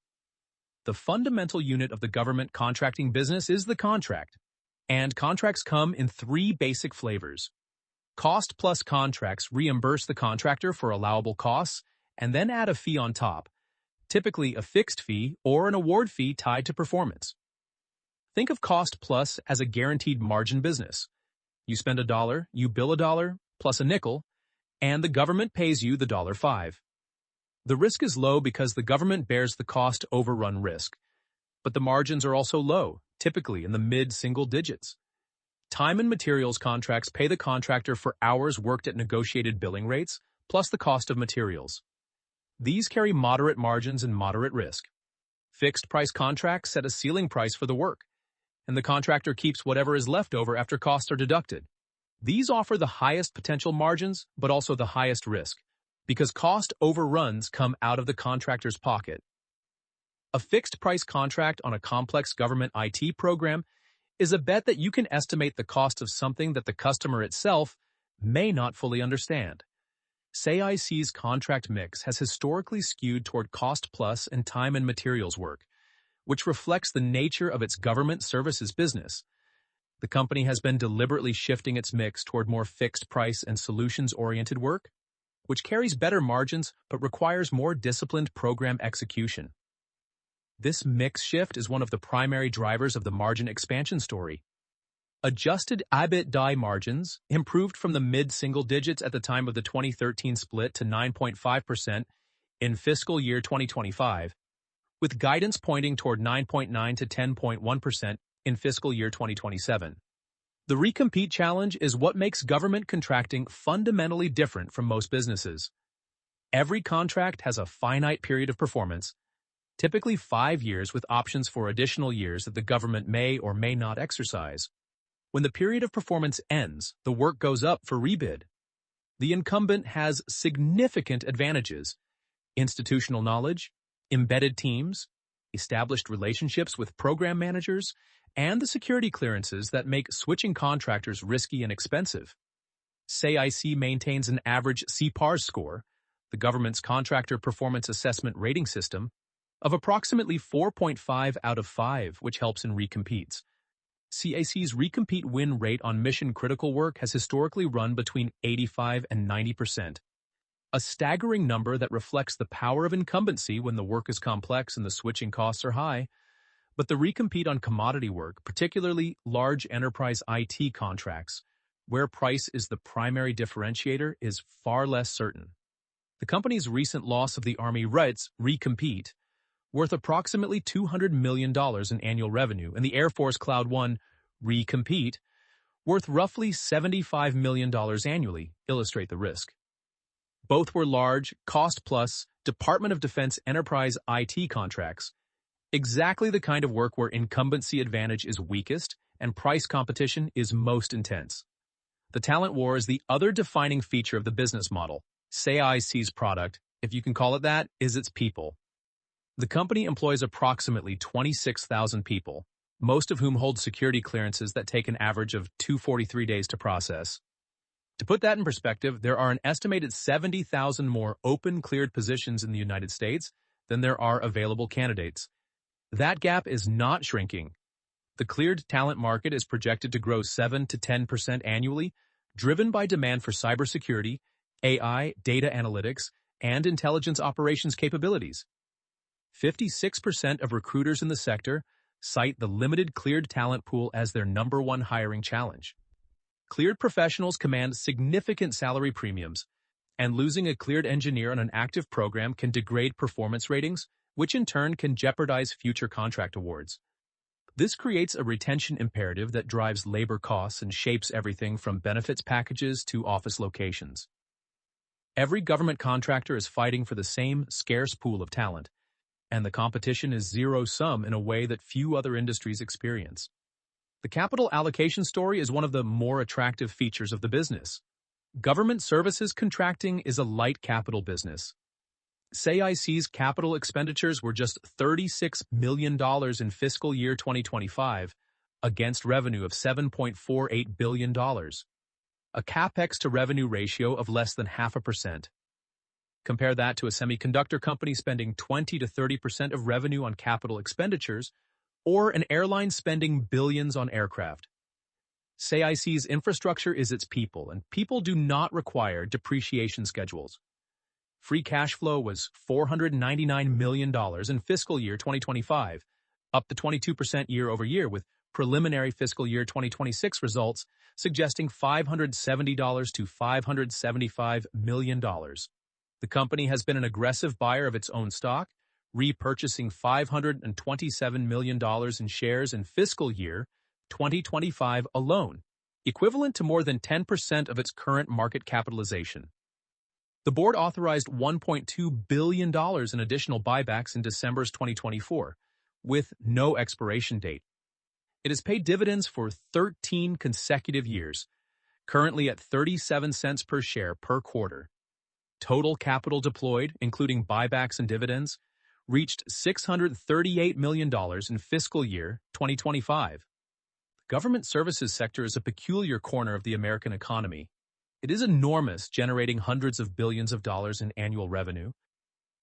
The fundamental unit of the government contracting business is the contract, and contracts come in 3 basic flavors. Cost-plus contracts reimburse the contractor for allowable costs and then add a fee on top, typically a fixed fee or an award fee tied to performance. Think of cost-plus as a guaranteed margin business. You spend $1, you bill $1, plus a nickel, and the government pays you the $5. The risk is low because the government bears the cost overrun risk, but the margins are also low, typically in the mid-single digits. Time and materials contracts pay the contractor for hours worked at negotiated billing rates, plus the cost of materials. These carry moderate margins and moderate risk. Fixed-price contracts set a ceiling price for the work, and the contractor keeps whatever is left over after costs are deducted. These offer the highest potential margins, but also the highest risk, because cost overruns come out of the contractor's pocket. A fixed-price contract on a complex government IT program is a bet that you can estimate the cost of something that the customer itself may not fully understand. SAIC's contract mix has historically skewed toward cost-plus and time and materials work, which reflects the nature of its government services business. The company has been deliberately shifting its mix toward more fixed-price and solutions-oriented work, which carries better margins but requires more disciplined program execution. This mix shift is one of the primary drivers of the margin expansion story. Adjusted EBITDA margins improved from the mid-single digits at the time of the 2013 split to 9.5% in fiscal year 2025, with guidance pointing toward 9.9 to 10.1% in fiscal year 2027. The recompete challenge is what makes government contracting fundamentally different from most businesses. Every contract has a finite period of performance, typically 5 years with options for additional years that the government may or may not exercise. When the period of performance ends, the work goes up for rebid. The incumbent has significant advantages: institutional knowledge, embedded teams, established relationships with program managers, and the security clearances that make switching contractors risky and expensive. SAIC maintains an average CPARS score, the government's contractor performance assessment rating system, of approximately 4.5 out of 5, which helps in recompetes. SAIC's recompete win rate on mission-critical work has historically run between 85 and 90%. A staggering number that reflects the power of incumbency when the work is complex and the switching costs are high. But the recompete on commodity work, particularly large enterprise IT contracts, where price is the primary differentiator, is far less certain. The company's recent loss of the Army RITS recompete, worth approximately $200 million in annual revenue, and the Air Force Cloud One recompete, worth roughly $75 million annually, illustrate the risk. Both were large, cost-plus, Department of Defense enterprise IT contracts, exactly the kind of work where incumbency advantage is weakest and price competition is most intense. The talent war is the other defining feature of the business model. SAIC's product, if you can call it that, is its people. The company employs approximately 26,000 people, most of whom hold security clearances that take an average of 243 days to process. To put that in perspective, there are an estimated 70,000 more open cleared positions in the United States than there are available candidates. That gap is not shrinking. The cleared talent market is projected to grow 7 to 10% annually, driven by demand for cybersecurity, AI, data analytics, and intelligence operations capabilities. 56% of recruiters in the sector cite the limited cleared talent pool as their #1 hiring challenge. Cleared professionals command significant salary premiums, and losing a cleared engineer on an active program can degrade performance ratings, which in turn can jeopardize future contract awards. This creates a retention imperative that drives labor costs and shapes everything from benefits packages to office locations. Every government contractor is fighting for the same scarce pool of talent, and the competition is zero-sum in a way that few other industries experience. The capital allocation story is one of the more attractive features of the business. Government services contracting is a light capital business. SAIC's capital expenditures were just $36 million in fiscal year 2025, against revenue of $7.48 billion, a capex to revenue ratio of less than 0.5%. Compare that to a semiconductor company spending 20 to 30% of revenue on capital expenditures, or an airline spending billions on aircraft. SAIC's infrastructure is its people, and people do not require depreciation schedules. Free cash flow was $499 million in fiscal year 2025, up to 22% year-over-year, with preliminary fiscal year 2026 results suggesting $570 to $575 million. The company has been an aggressive buyer of its own stock, repurchasing $527 million in shares in fiscal year 2025 alone, equivalent to more than 10% of its current market capitalization. The board authorized $1.2 billion in additional buybacks in December 2024, with no expiration date. It has paid dividends for 13 consecutive years, currently at 37 cents per share per quarter. Total capital deployed, including buybacks and dividends, reached $638 million in fiscal year 2025. The government services sector is a peculiar corner of the American economy. It is enormous, generating hundreds of billions of dollars in annual revenue,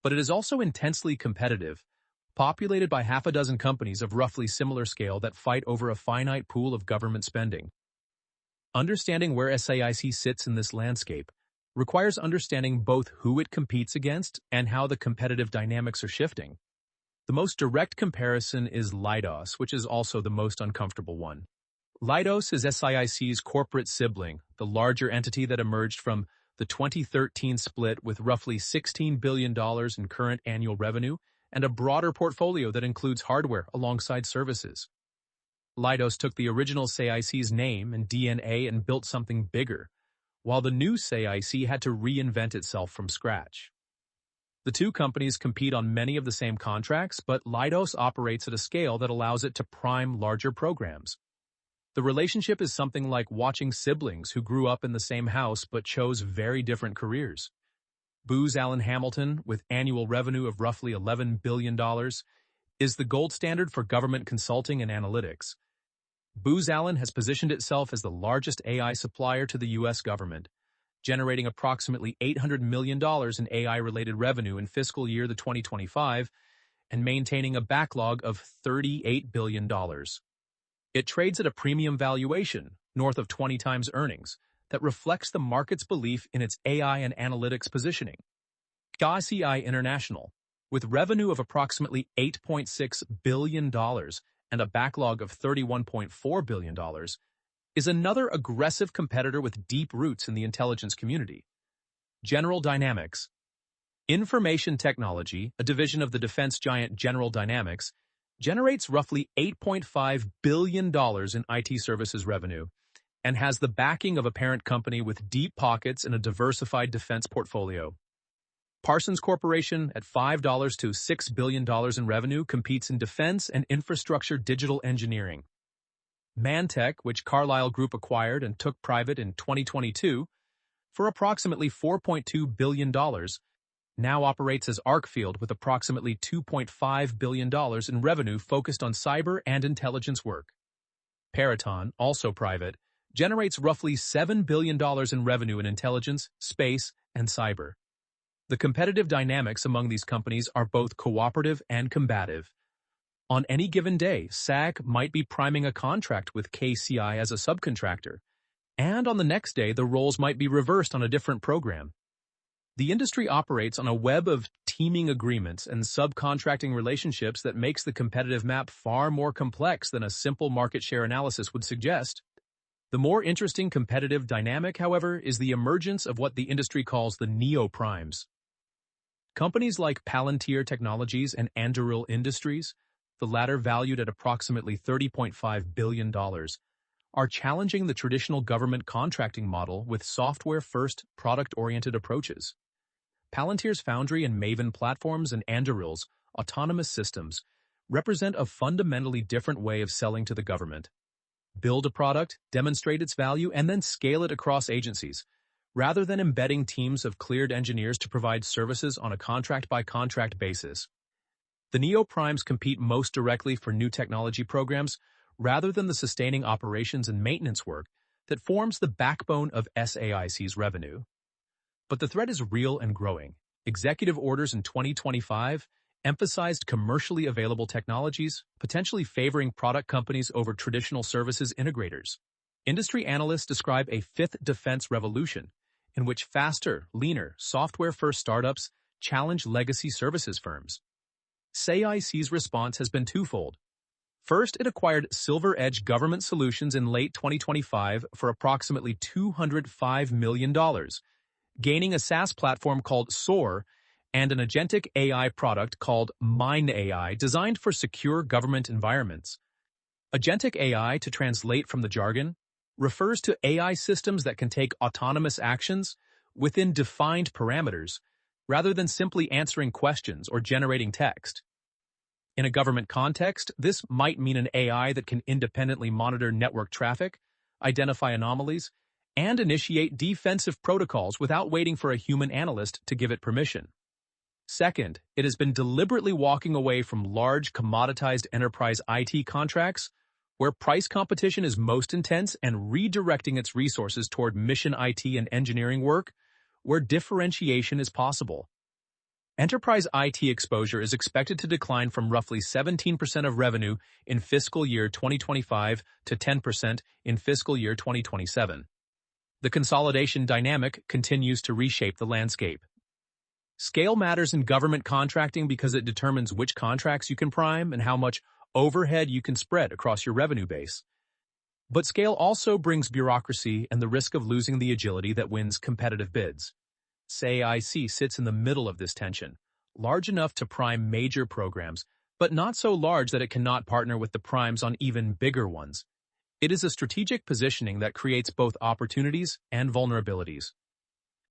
but it is also intensely competitive, populated by half a dozen companies of roughly similar scale that fight over a finite pool of government spending. Understanding where SAIC sits in this landscape requires understanding both who it competes against and how the competitive dynamics are shifting. The most direct comparison is Leidos, which is also the most uncomfortable one. Leidos is SAIC's corporate sibling, the larger entity that emerged from the 2013 split with roughly $16 billion in current annual revenue and a broader portfolio that includes hardware alongside services. Leidos took the original SAIC's name and DNA and built something bigger, while the new SAIC had to reinvent itself from scratch. The two companies compete on many of the same contracts, but Leidos operates at a scale that allows it to prime larger programs. The relationship is something like watching siblings who grew up in the same house but chose very different careers. Booz Allen Hamilton, with annual revenue of roughly $11 billion, is the gold standard for government consulting and analytics. Booz Allen has positioned itself as the largest AI supplier to the U.S. government, generating approximately $800 million in AI-related revenue in fiscal year 2025 and maintaining a backlog of $38 billion. It trades at a premium valuation, north of 20 times earnings, that reflects the market's belief in its AI and analytics positioning. SAIC International, with revenue of approximately $8.6 billion and a backlog of $31.4 billion, is another aggressive competitor with deep roots in the intelligence community. General Dynamics. Information Technology, a division of the defense giant General Dynamics, generates roughly $8.5 billion in IT services revenue and has the backing of a parent company with deep pockets and a diversified defense portfolio. Parsons Corporation, at $5 to $6 billion in revenue, competes in defense and infrastructure digital engineering. Mantech, which Carlyle Group acquired and took private in 2022 for approximately $4.2 billion, now operates as Arcfield with approximately $2.5 billion in revenue focused on cyber and intelligence work. Peraton, also private, generates roughly $7 billion in revenue in intelligence, space, and cyber. The competitive dynamics among these companies are both cooperative and combative. On any given day, SAC might be priming a contract with KCI as a subcontractor, and on the next day the roles might be reversed on a different program. The industry operates on a web of teaming agreements and subcontracting relationships that makes the competitive map far more complex than a simple market share analysis would suggest. The more interesting competitive dynamic, however, is the emergence of what the industry calls the neo-primes. Companies like Palantir Technologies and Anduril Industries, the latter valued at approximately $30.5 billion, are challenging the traditional government contracting model with software-first, product-oriented approaches. Palantir's Foundry and Maven platforms and Anduril's autonomous systems represent a fundamentally different way of selling to the government. Build a product, demonstrate its value, and then scale it across agencies, rather than embedding teams of cleared engineers to provide services on a contract-by-contract basis. The neo-primes compete most directly for new technology programs, rather than the sustaining operations and maintenance work that forms the backbone of SAIC's revenue. But the threat is real and growing. Executive orders in 2025 emphasized commercially available technologies, potentially favoring product companies over traditional services integrators. Industry analysts describe a fifth defense revolution, in which faster, leaner, software-first startups challenge legacy services firms. SAIC's response has been twofold. First, it acquired Silver Edge Government Solutions in late 2025 for approximately $205 million, gaining a SaaS platform called SOAR and an agentic AI product called Mine AI designed for secure government environments. Agentic AI, to translate from the jargon, refers to AI systems that can take autonomous actions within defined parameters, rather than simply answering questions or generating text. In a government context, this might mean an AI that can independently monitor network traffic, identify anomalies, and initiate defensive protocols without waiting for a human analyst to give it permission. Second, it has been deliberately walking away from large commoditized enterprise IT contracts where price competition is most intense and redirecting its resources toward mission IT and engineering work where differentiation is possible. Enterprise IT exposure is expected to decline from roughly 17% of revenue in fiscal year 2025 to 10% in fiscal year 2027. The consolidation dynamic continues to reshape the landscape. Scale matters in government contracting because it determines which contracts you can prime and how much overhead you can spread across your revenue base. But scale also brings bureaucracy and the risk of losing the agility that wins competitive bids. SAIC sits in the middle of this tension, large enough to prime major programs, but not so large that it cannot partner with the primes on even bigger ones. It is a strategic positioning that creates both opportunities and vulnerabilities.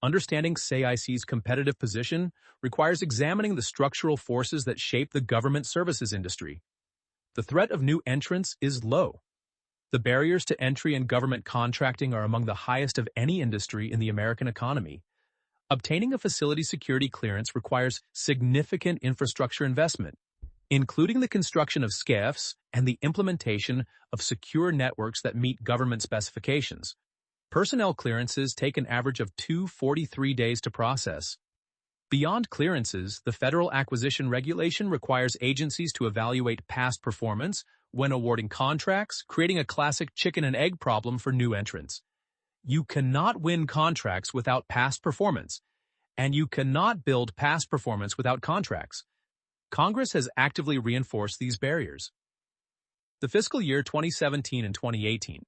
Understanding SAIC's competitive position requires examining the structural forces that shape the government services industry. The threat of new entrants is low. The barriers to entry in government contracting are among the highest of any industry in the American economy. Obtaining a facility security clearance requires significant infrastructure investment, including the construction of SCIFs and the implementation of secure networks that meet government specifications. Personnel clearances take an average of 243 days to process. Beyond clearances, the Federal Acquisition Regulation requires agencies to evaluate past performance when awarding contracts, creating a classic chicken and egg problem for new entrants. You cannot win contracts without past performance, and you cannot build past performance without contracts. Congress has actively reinforced these barriers. The fiscal year 2017 and 2018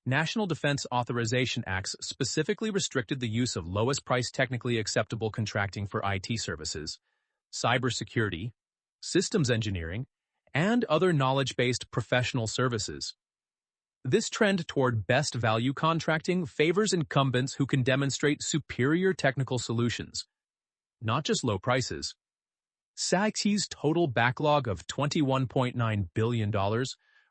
National Defense Authorization Acts specifically restricted the use of lowest-price technically acceptable contracting for IT services, cybersecurity, systems engineering, and other knowledge-based professional services. This trend toward best value contracting favors incumbents who can demonstrate superior technical solutions, not just low prices. SAIC's total backlog of $21.9 billion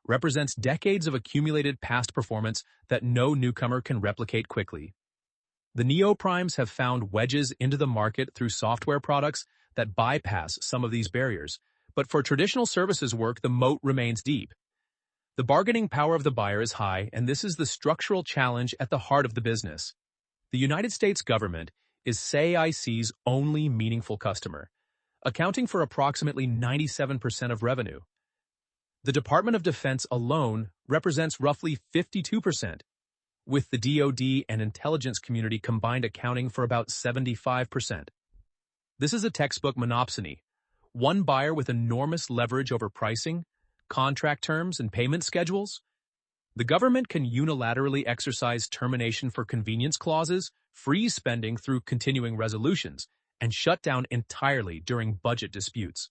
represents decades of accumulated past performance that no newcomer can replicate quickly. The neo-primes have found wedges into the market through software products that bypass some of these barriers, but for traditional services work, the moat remains deep. The bargaining power of the buyer is high, and this is the structural challenge at the heart of the business. The United States government is SAIC's only meaningful customer, accounting for approximately 97% of revenue. The Department of Defense alone represents roughly 52%, with the DoD and intelligence community combined accounting for about 75%. This is a textbook monopsony. One buyer with enormous leverage over pricing, contract terms, and payment schedules. The government can unilaterally exercise termination for convenience clauses, freeze spending through continuing resolutions, and shut down entirely during budget disputes.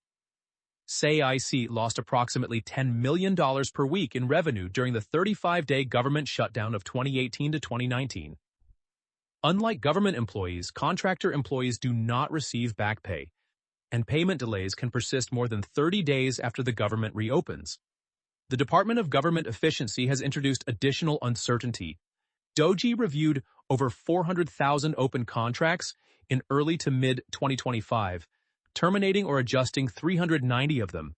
SAIC lost approximately $10 million per week in revenue during the 35-day government shutdown of 2018 to 2019. Unlike government employees, contractor employees do not receive back pay, and payment delays can persist more than 30 days after the government reopens. The Department of Government Efficiency has introduced additional uncertainty. DOGE reviewed over 400,000 open contracts in early to mid-2025, terminating or adjusting 390 of them.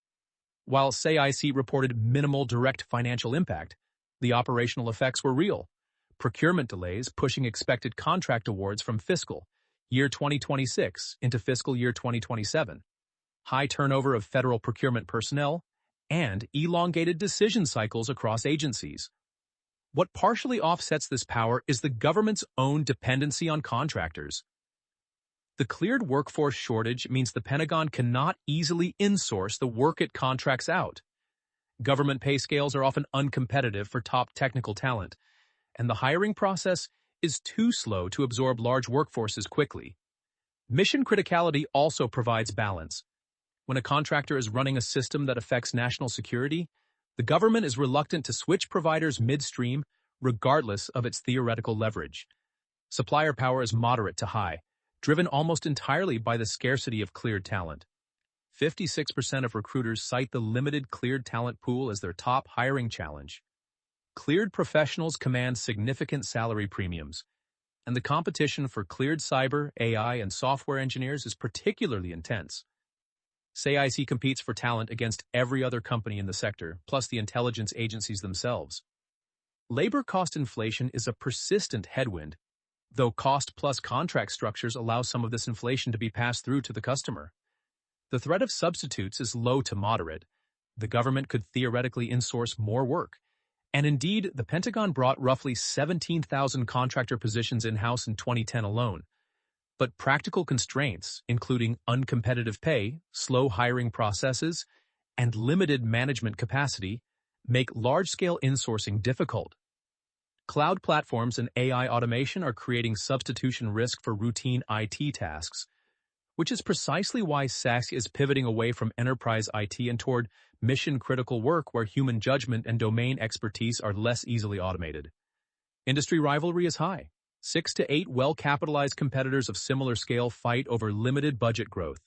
While SAIC reported minimal direct financial impact, the operational effects were real. Procurement delays pushing expected contract awards from fiscal year 2026 into fiscal year 2027. High turnover of federal procurement personnel, and elongated decision cycles across agencies. What partially offsets this power is the government's own dependency on contractors. The cleared workforce shortage means the Pentagon cannot easily insource the work it contracts out. Government pay scales are often uncompetitive for top technical talent, and the hiring process is too slow to absorb large workforces quickly. Mission criticality also provides balance. When a contractor is running a system that affects national security, the government is reluctant to switch providers midstream regardless of its theoretical leverage. Supplier power is moderate to high, driven almost entirely by the scarcity of cleared talent. 56% of recruiters cite the limited cleared talent pool as their top hiring challenge. Cleared professionals command significant salary premiums, and the competition for cleared cyber, AI, and software engineers is particularly intense. SAIC competes for talent against every other company in the sector, plus the intelligence agencies themselves. Labor cost inflation is a persistent headwind, though cost-plus contract structures allow some of this inflation to be passed through to the customer. The threat of substitutes is low to moderate. The government could theoretically insource more work. And indeed, the Pentagon brought roughly 17,000 contractor positions in-house in 2010 alone. But practical constraints, including uncompetitive pay, slow hiring processes, and limited management capacity, make large-scale insourcing difficult. Cloud platforms and AI automation are creating substitution risk for routine IT tasks, which is precisely why SAIC is pivoting away from enterprise IT and toward mission-critical work where human judgment and domain expertise are less easily automated. Industry rivalry is high. 6 to 8 well-capitalized competitors of similar scale fight over limited budget growth.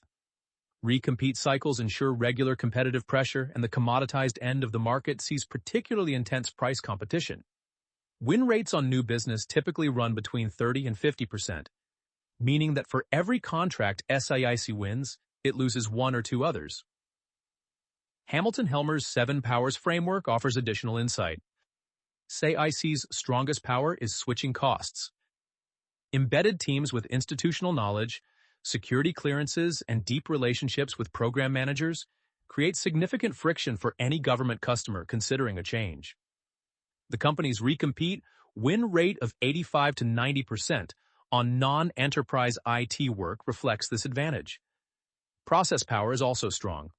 Recompete cycles ensure regular competitive pressure, and the commoditized end of the market sees particularly intense price competition. Win rates on new business typically run between 30 and 50%, meaning that for every contract SAIC wins, it loses one or two others. Hamilton-Helmer's 7 Powers framework offers additional insight. SAIC's strongest power is switching costs. Embedded teams with institutional knowledge, security clearances, and deep relationships with program managers create significant friction for any government customer considering a change. The company's recompete win rate of 85 to 90% on non-enterprise IT work reflects this advantage. Process power is also strong.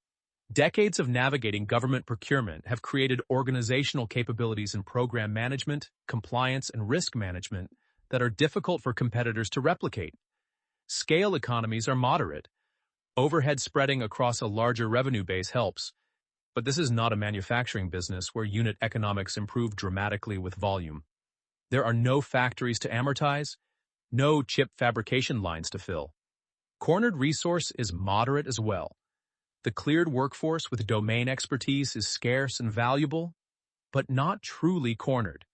Decades of navigating government procurement have created organizational capabilities in program management, compliance, and risk management that are difficult for competitors to replicate. Scale economies are moderate. Overhead spreading across a larger revenue base helps, but this is not a manufacturing business where unit economics improve dramatically with volume. There are no factories to amortize, no chip fabrication lines to fill. Cornered resource is moderate as well. The cleared workforce with domain expertise is scarce and valuable, but not truly cornered,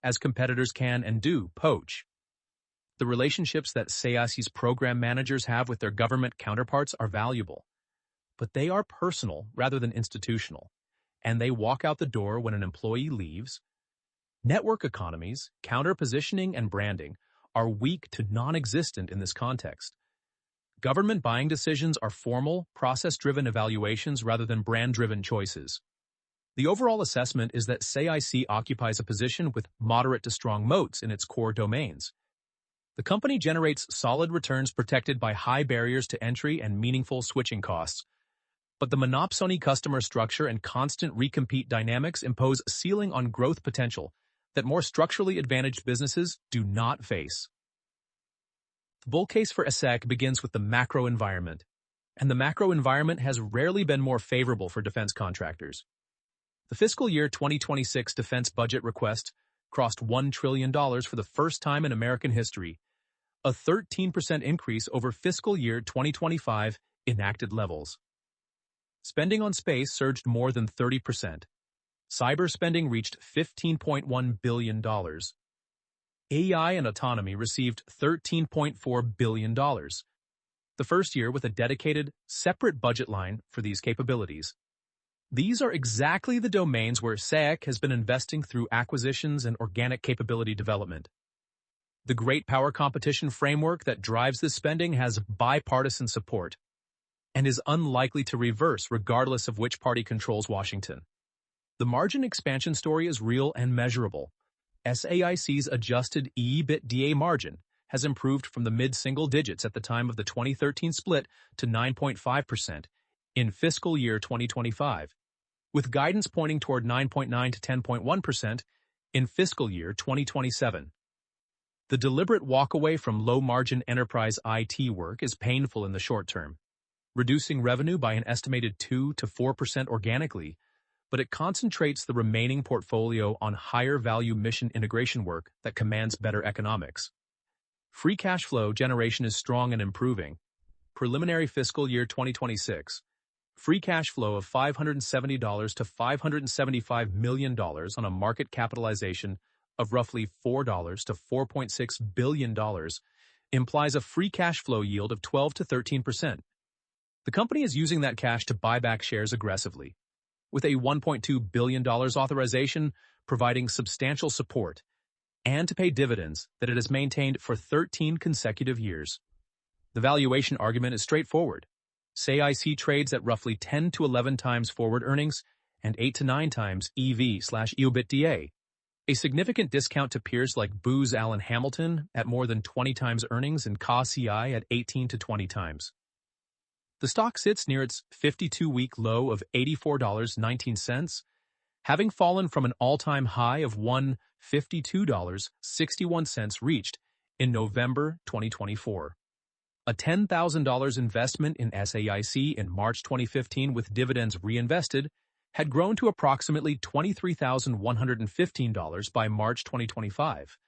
as competitors can and do poach. The relationships that SAIC's program managers have with their government counterparts are valuable, but they are personal rather than institutional, and they walk out the door when an employee leaves. Network economies, counter-positioning, and branding are weak to non-existent in this context. Government buying decisions are formal, process-driven evaluations rather than brand-driven choices. The overall assessment is that SAIC occupies a position with moderate to strong moats in its core domains. The company generates solid returns protected by high barriers to entry and meaningful switching costs. But the monopsony customer structure and constant recompete dynamics impose a ceiling on growth potential that more structurally advantaged businesses do not face. The bull case for SAIC begins with the macro environment, and the macro environment has rarely been more favorable for defense contractors. The fiscal year 2026 defense budget request crossed $1 trillion for the first time in American history, a 13% increase over fiscal year 2025 enacted levels. Spending on space surged more than 30%. Cyber spending reached $15.1 billion. AI and autonomy received $13.4 billion. The first year with a dedicated, separate budget line for these capabilities. These are exactly the domains where SAIC has been investing through acquisitions and organic capability development. The Great Power Competition framework that drives this spending has bipartisan support and is unlikely to reverse regardless of which party controls Washington. The margin expansion story is real and measurable. SAIC's adjusted EBITDA margin has improved from the mid-single digits at the time of the 2013 split to 9.5% in fiscal year 2025, with guidance pointing toward 9.9 to 10.1% in fiscal year 2027. The deliberate walkaway from low-margin enterprise IT work is painful in the short term, reducing revenue by an estimated 2 to 4% organically, but it concentrates the remaining portfolio on higher-value mission integration work that commands better economics. Free cash flow generation is strong and improving. Preliminary fiscal year 2026. Free cash flow of $570 to $575 million on a market capitalization of roughly $4 to $4.6 billion implies a free cash flow yield of 12 to 13%. The company is using that cash to buy back shares aggressively, with a $1.2 billion authorization providing substantial support, and to pay dividends that it has maintained for 13 consecutive years. The valuation argument is straightforward. SAIC trades at roughly 10 to 11 times forward earnings and 8 to 9 times EV/EBITDA, a significant discount to peers like Booz Allen Hamilton at more than 20 times earnings and CACI at 18 to 20 times. The stock sits near its 52-week low of $84.19, having fallen from an all-time high of $152.61 reached in November 2024. A $10,000 investment in SAIC in March 2015 with dividends reinvested had grown to approximately $23,115 by March 2025,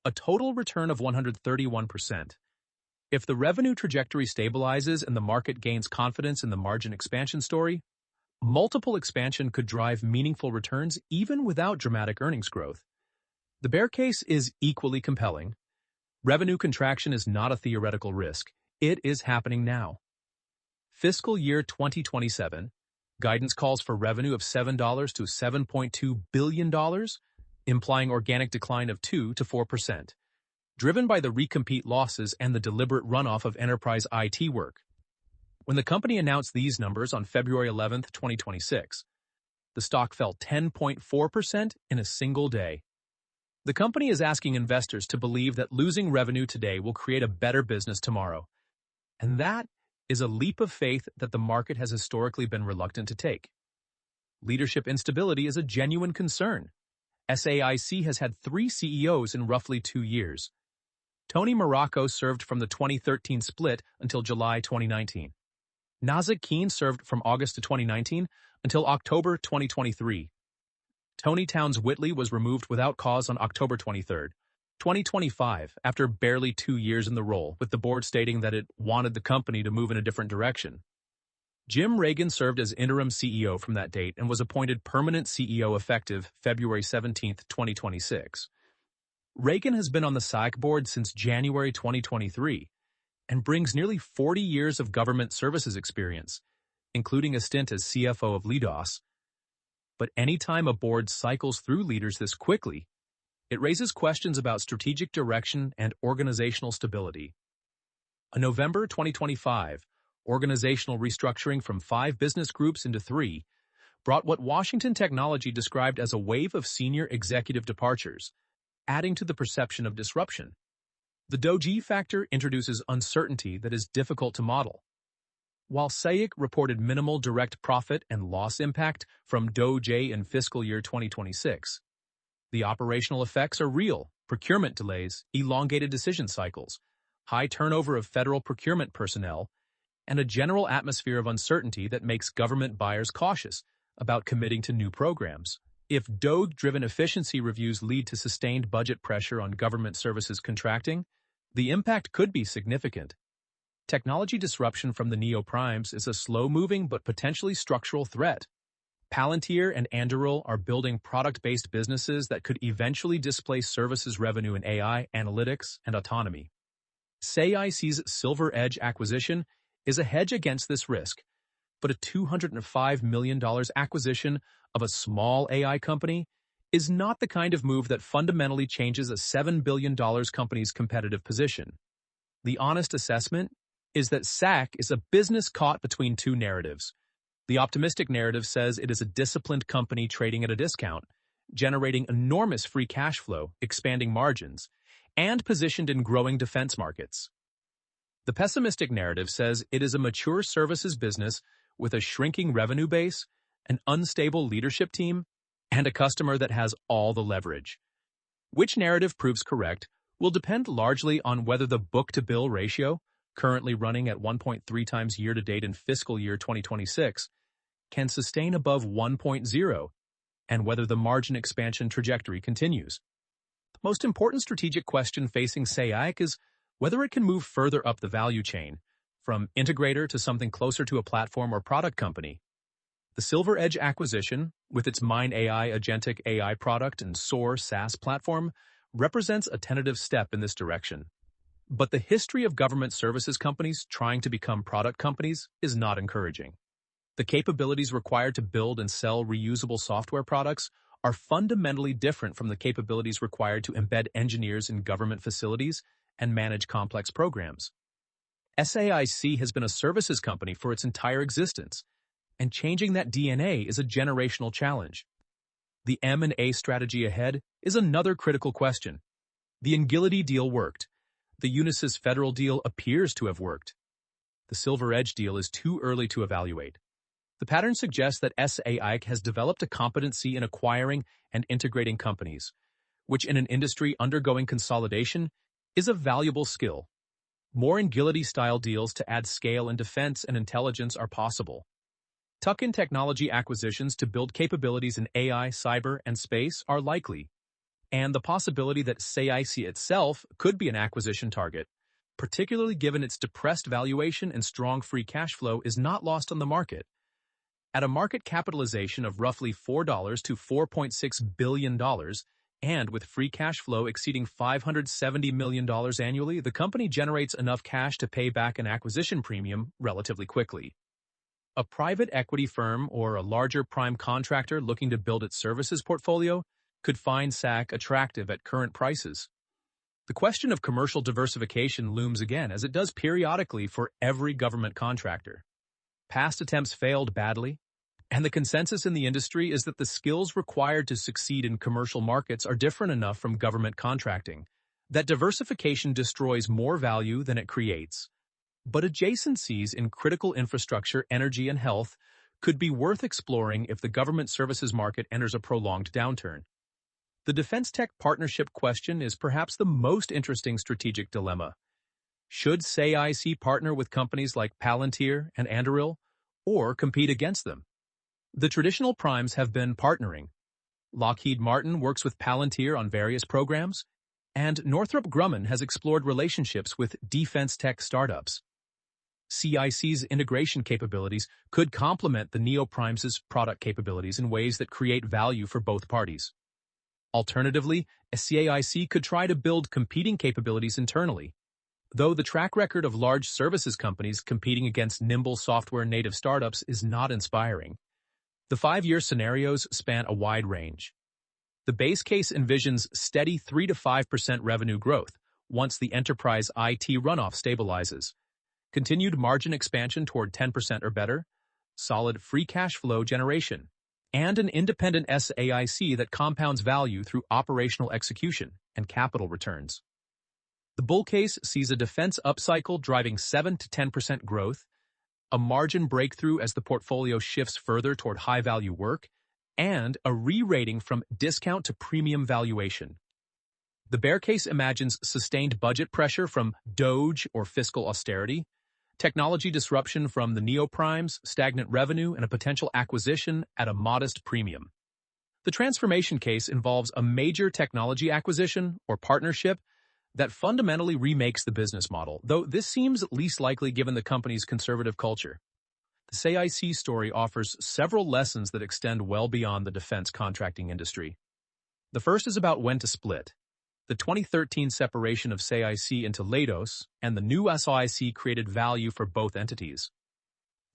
a total return of 131%. If the revenue trajectory stabilizes and the market gains confidence in the margin expansion story, multiple expansion could drive meaningful returns even without dramatic earnings growth. The bear case is equally compelling. Revenue contraction is not a theoretical risk. It is happening now. Fiscal year 2027, guidance calls for revenue of $7 to $7.2 billion, implying organic decline of 2 to 4%. Driven by the recompete losses and the deliberate runoff of enterprise IT work. When the company announced these numbers on February 11, 2026, the stock fell 10.4% in a single day. The company is asking investors to believe that losing revenue today will create a better business tomorrow. And that is a leap of faith that the market has historically been reluctant to take. Leadership instability is a genuine concern. SAIC has had 3 CEOs in roughly 2 years. Tony-Moraco served from the 2013 split until July 2019. Nazik Keene served from August to 2019 until October 2023. Tony Towns-Whitley was removed without cause on October 23, 2025, after barely 2 years in the role, with the board stating that it wanted the company to move in a different direction. Jim Reagan served as interim CEO from that date and was appointed permanent CEO effective February 17, 2026. Reagan has been on the SAIC board since January 2023 and brings nearly 40 years of government services experience, including a stint as CFO of Leidos. But anytime a board cycles through leaders this quickly, it raises questions about strategic direction and organizational stability. A November 2025 organizational restructuring from 5 business groups into 3 brought what Washington Technology described as a wave of senior executive departures, adding to the perception of disruption. The Doge factor introduces uncertainty that is difficult to model. While SAIC reported minimal direct profit and loss impact from Doge in fiscal year 2026, the operational effects are real: procurement delays, elongated decision cycles, high turnover of federal procurement personnel, and a general atmosphere of uncertainty that makes government buyers cautious about committing to new programs. If Doge-driven efficiency reviews lead to sustained budget pressure on government services contracting, the impact could be significant. Technology disruption from the neo-primes is a slow-moving but potentially structural threat. Palantir and Anduril are building product-based businesses that could eventually displace services revenue in AI, analytics, and autonomy. SAIC's Silver Edge acquisition is a hedge against this risk, but a $205 million acquisition of a small AI company is not the kind of move that fundamentally changes a $7 billion company's competitive position. The honest assessment is that SAIC is a business caught between two narratives. The optimistic narrative says it is a disciplined company trading at a discount, generating enormous free cash flow, expanding margins, and positioned in growing defense markets. The pessimistic narrative says it is a mature services business with a shrinking revenue base, an unstable leadership team, and a customer that has all the leverage. Which narrative proves correct will depend largely on whether the book-to-bill ratio, currently running at 1.3 times year-to-date in fiscal year 2026, can sustain above 1.0, and whether the margin expansion trajectory continues. The most important strategic question facing SAIC is whether it can move further up the value chain, from integrator to something closer to a platform or product company. The Silver Edge acquisition, with its Mine AI agentic AI product and SOAR SaaS platform, represents a tentative step in this direction. But the history of government services companies trying to become product companies is not encouraging. The capabilities required to build and sell reusable software products are fundamentally different from the capabilities required to embed engineers in government facilities and manage complex programs. SAIC has been a services company for its entire existence, and changing that DNA is a generational challenge. The M&A strategy ahead is another critical question. The Engility deal worked. The Unisys federal deal appears to have worked. The Silver Edge deal is too early to evaluate. The pattern suggests that SAIC has developed a competency in acquiring and integrating companies, which in an industry undergoing consolidation is a valuable skill. More Engility-style deals to add scale in defense and intelligence are possible. Tuck-in technology acquisitions to build capabilities in AI, cyber, and space are likely, and the possibility that SAIC itself could be an acquisition target, particularly given its depressed valuation and strong free cash flow, is not lost on the market. At a market capitalization of roughly $4 to $4.6 billion, and with free cash flow exceeding $570 million annually, the company generates enough cash to pay back an acquisition premium relatively quickly. A private equity firm or a larger prime contractor looking to build its services portfolio could find SAIC attractive at current prices. The question of commercial diversification looms again, as it does periodically for every government contractor. Past attempts failed badly, and the consensus in the industry is that the skills required to succeed in commercial markets are different enough from government contracting that diversification destroys more value than it creates. But adjacencies in critical infrastructure, energy, and health could be worth exploring if the government services market enters a prolonged downturn. The defense tech partnership question is perhaps the most interesting strategic dilemma. Should SAIC partner with companies like Palantir and Anduril, or compete against them? The traditional primes have been partnering. Lockheed Martin works with Palantir on various programs, and Northrop Grumman has explored relationships with defense tech startups. SAIC's integration capabilities could complement the neo-primes' product capabilities in ways that create value for both parties. Alternatively, SAIC could try to build competing capabilities internally. Though the track record of large services companies competing against nimble software-native startups is not inspiring. The 5-year scenarios span a wide range. The base case envisions steady 3 to 5% revenue growth once the enterprise IT runoff stabilizes, continued margin expansion toward 10% or better, solid free cash flow generation, and an independent SAIC that compounds value through operational execution and capital returns. The bull case sees a defense upcycle driving 7 to 10% growth, a margin breakthrough as the portfolio shifts further toward high-value work, and a re-rating from discount to premium valuation. The bear case imagines sustained budget pressure from DOGE or fiscal austerity, technology disruption from the neoprimes, stagnant revenue, and a potential acquisition at a modest premium. The transformation case involves a major technology acquisition or partnership that fundamentally remakes the business model, though this seems least likely given the company's conservative culture. The SAIC story offers several lessons that extend well beyond the defense contracting industry. The first is about when to split. The 2013 separation of SAIC into Leidos and the new SAIC created value for both entities.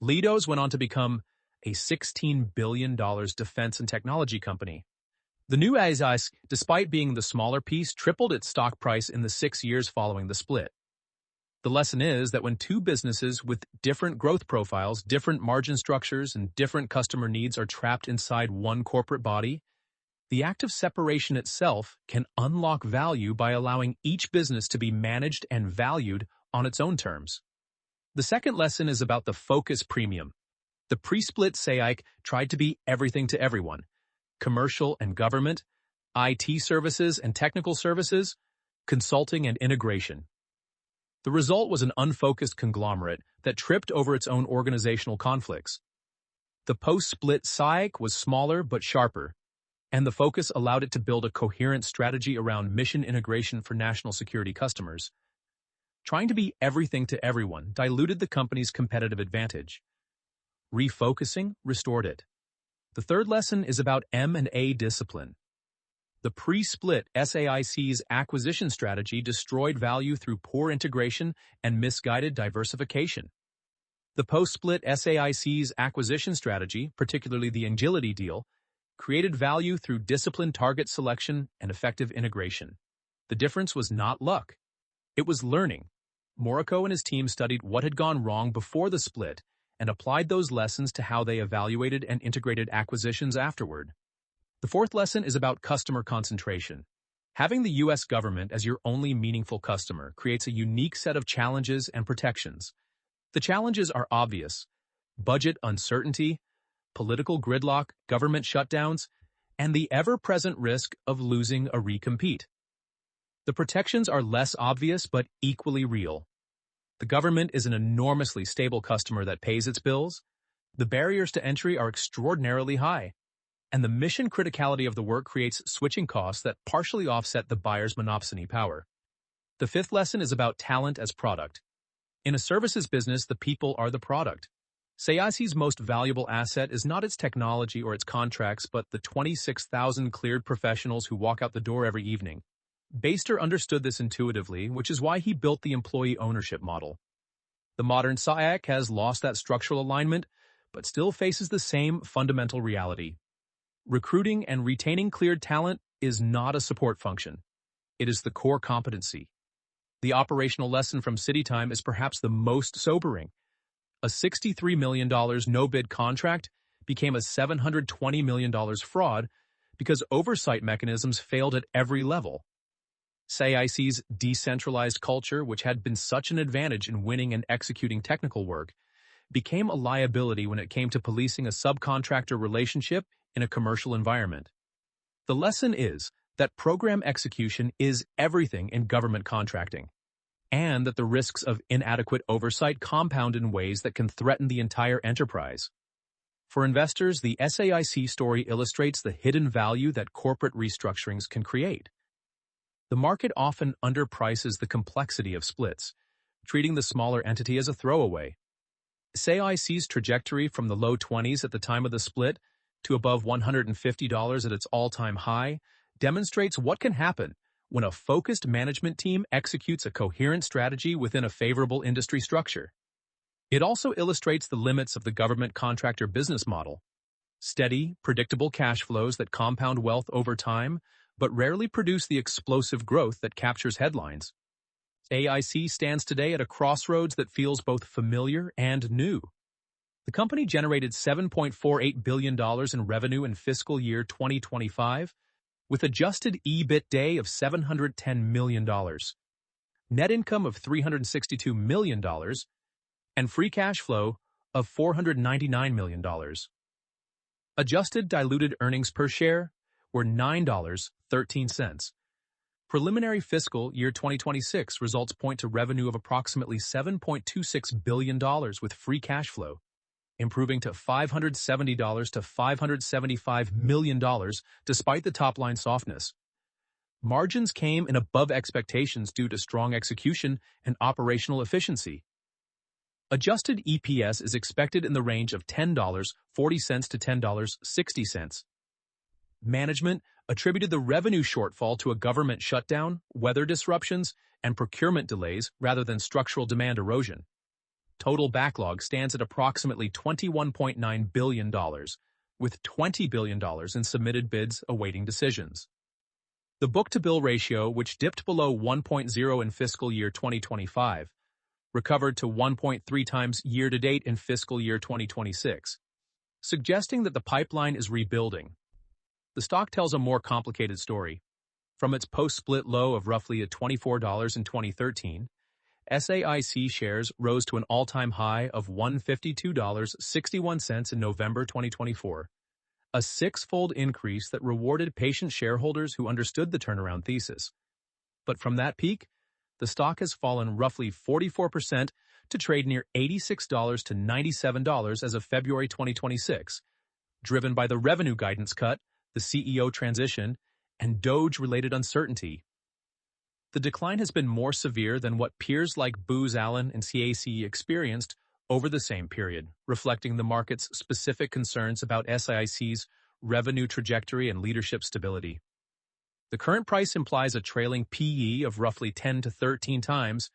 Leidos went on to become a $16 billion defense and technology company. The new SAIC, despite being the smaller piece, tripled its stock price in the 6 years following the split. The lesson is that when two businesses with different growth profiles, different margin structures, and different customer needs are trapped inside one corporate body, the act of separation itself can unlock value by allowing each business to be managed and valued on its own terms. The second lesson is about the focus premium. The pre-split SAIC tried to be everything to everyone: commercial and government, IT services and technical services, consulting and integration. The result was an unfocused conglomerate that tripped over its own organizational conflicts. The post-split SAIC was smaller but sharper, and the focus allowed it to build a coherent strategy around mission integration for national security customers. Trying to be everything to everyone diluted the company's competitive advantage. Refocusing restored it. The third lesson is about M&A discipline. The pre-split SAIC's acquisition strategy destroyed value through poor integration and misguided diversification. The post-split SAIC's acquisition strategy, particularly the Agility deal, created value through disciplined target selection and effective integration. The difference was not luck. It was learning. Moraco and his team studied what had gone wrong before the split and applied those lessons to how they evaluated and integrated acquisitions afterward. The fourth lesson is about customer concentration. Having the U.S. government as your only meaningful customer creates a unique set of challenges and protections. The challenges are obvious: budget uncertainty, political gridlock, government shutdowns, and the ever-present risk of losing a recompete. The protections are less obvious but equally real. The government is an enormously stable customer that pays its bills. The barriers to entry are extraordinarily high, and the mission criticality of the work creates switching costs that partially offset the buyer's monopsony power. The fifth lesson is about talent as product. In a services business, the people are the product. SAIC's most valuable asset is not its technology or its contracts, but the 26,000 cleared professionals who walk out the door every evening. Baster understood this intuitively, which is why he built the employee ownership model. The modern SAIC has lost that structural alignment, but still faces the same fundamental reality. Recruiting and retaining cleared talent is not a support function. It is the core competency. The operational lesson from CityTime is perhaps the most sobering. A $63 million no-bid contract became a $720 million fraud because oversight mechanisms failed at every level. SAIC's decentralized culture, which had been such an advantage in winning and executing technical work, became a liability when it came to policing a subcontractor relationship in a commercial environment. The lesson is that program execution is everything in government contracting, and that the risks of inadequate oversight compound in ways that can threaten the entire enterprise. For investors, the SAIC story illustrates the hidden value that corporate restructurings can create. The market often underprices the complexity of splits, treating the smaller entity as a throwaway. SAIC's trajectory from the low 20s at the time of the split to above $150 at its all-time high demonstrates what can happen when a focused management team executes a coherent strategy within a favorable industry structure. It also illustrates the limits of the government contractor business model: steady, predictable cash flows that compound wealth over time, but rarely produce the explosive growth that captures headlines. SAIC stands today at a crossroads that feels both familiar and new. The company generated $7.48 billion in revenue in fiscal year 2025, with adjusted EBITDA of $710 million. net income of $362 million, and free cash flow of $499 million. Adjusted diluted earnings per share were $9.13. Preliminary fiscal year 2026 results point to revenue of approximately $7.26 billion with free cash flow, improving to $570 to $575 million despite the top-line softness. Margins came in above expectations due to strong execution and operational efficiency. Adjusted EPS is expected in the range of $10.40 to $10.60. Management attributed the revenue shortfall to a government shutdown, weather disruptions, and procurement delays rather than structural demand erosion. Total backlog stands at approximately $21.9 billion, with $20 billion in submitted bids awaiting decisions. The book-to-bill ratio, which dipped below 1.0 in fiscal year 2025, recovered to 1.3 times year-to-date in fiscal year 2026, suggesting that the pipeline is rebuilding. The stock tells a more complicated story. From its post-split low of roughly $24 in 2013, SAIC shares rose to an all-time high of $152.61 in November 2024, a six-fold increase that rewarded patient shareholders who understood the turnaround thesis. But from that peak, the stock has fallen roughly 44% to trade near $86 to $97 as of February 2026, driven by the revenue guidance cut, the CEO transition, and DOGE-related uncertainty. The decline has been more severe than what peers like Booz Allen and SAIC experienced over the same period, reflecting the market's specific concerns about SAIC's revenue trajectory and leadership stability. The current price implies a trailing PE of roughly 10 to 13 times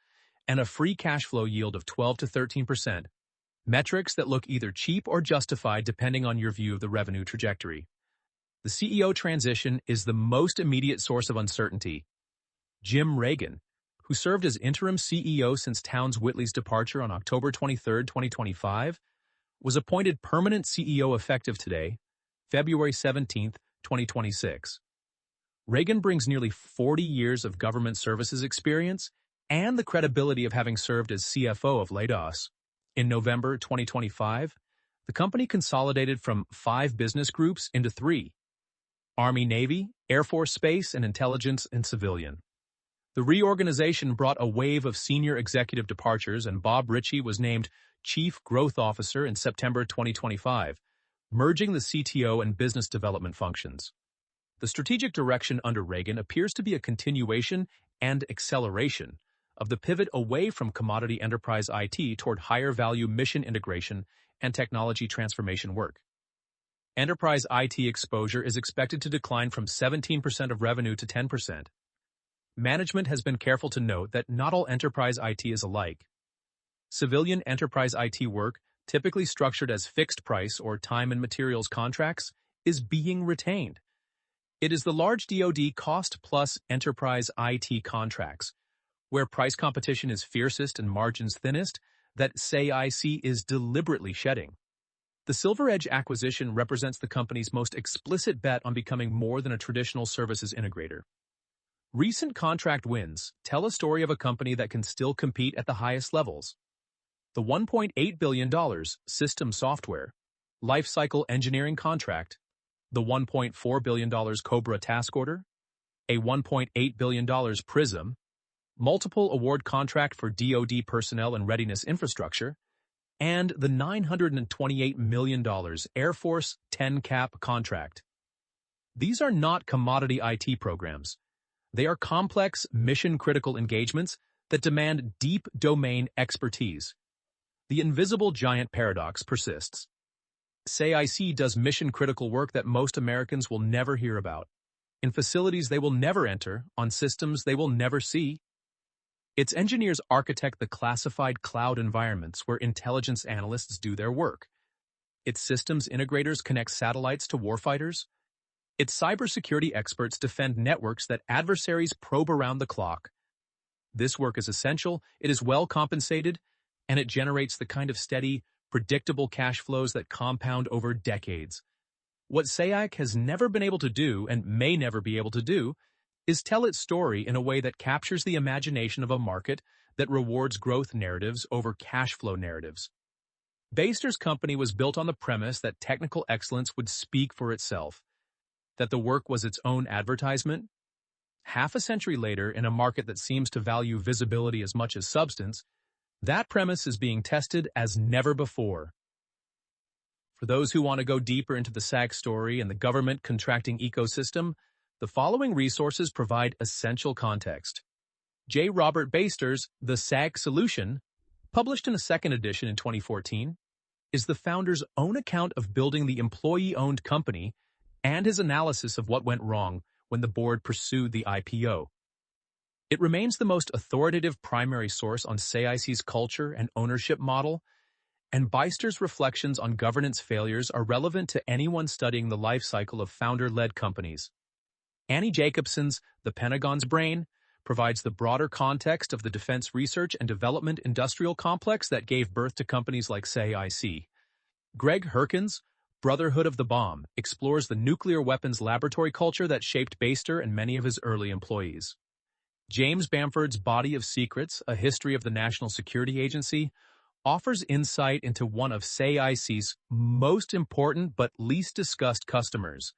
and a free cash flow yield of 12 to 13%, metrics that look either cheap or justified depending on your view of the revenue trajectory. The CEO transition is the most immediate source of uncertainty. Jim Reagan, who served as interim CEO since Towns Whitley's departure on October 23, 2025, was appointed permanent CEO effective today, February 17, 2026. Reagan brings nearly 40 years of government services experience and the credibility of having served as CFO of Leidos. In November 2025, the company consolidated from 5 business groups into 3: Army, Navy, Air Force, Space, and Intelligence and Civilian. The reorganization brought a wave of senior executive departures, and Bob Ritchie was named Chief Growth Officer in September 2025, merging the CTO and business development functions. The strategic direction under Reagan appears to be a continuation and acceleration of the pivot away from commodity enterprise IT toward higher-value mission integration and technology transformation work. Enterprise IT exposure is expected to decline from 17% of revenue to 10%. Management has been careful to note that not all enterprise IT is alike. Civilian enterprise IT work, typically structured as fixed-price or time and materials contracts, is being retained. It is the large DoD cost-plus enterprise IT contracts, where price competition is fiercest and margins thinnest, that SAIC is deliberately shedding. The Silver Edge acquisition represents the company's most explicit bet on becoming more than a traditional services integrator. Recent contract wins tell a story of a company that can still compete at the highest levels. The $1.8 billion system software, lifecycle engineering contract, the $1.4 billion COBRA task order, a $1.8 billion PRISM, multiple award contract for DoD personnel and readiness infrastructure, and the $928 million Air Force 10-cap contract. These are not commodity IT programs. They are complex, mission-critical engagements that demand deep domain expertise. The invisible giant paradox persists. SAIC does mission-critical work that most Americans will never hear about, in facilities they will never enter, on systems they will never see. Its engineers architect the classified cloud environments where intelligence analysts do their work. Its systems integrators connect satellites to warfighters. Its cybersecurity experts defend networks that adversaries probe around the clock. This work is essential, it is well compensated, and it generates the kind of steady, predictable cash flows that compound over decades. What SAIC has never been able to do, and may never be able to do, is tell its story in a way that captures the imagination of a market that rewards growth narratives over cash flow narratives. Baster's company was built on the premise that technical excellence would speak for itself, that the work was its own advertisement. Half a century later, in a market that seems to value visibility as much as substance, that premise is being tested as never before. For those who want to go deeper into the SAIC story and the government contracting ecosystem, the following resources provide essential context. J. Robert Baster's The SAIC Solution, published in a second edition in 2014, is the founder's own account of building the employee-owned company and his analysis of what went wrong when the board pursued the IPO. It remains the most authoritative primary source on SAIC's culture and ownership model, and Baster's reflections on governance failures are relevant to anyone studying the life cycle of founder-led companies. Annie Jacobson's The Pentagon's Brain provides the broader context of the defense research and development industrial complex that gave birth to companies like SAIC. Greg Herkin's Brotherhood of the Bomb explores the nuclear weapons laboratory culture that shaped Baster and many of his early employees. James Bamford's Body of Secrets, A History of the National Security Agency, offers insight into one of SAIC's most important but least discussed customers.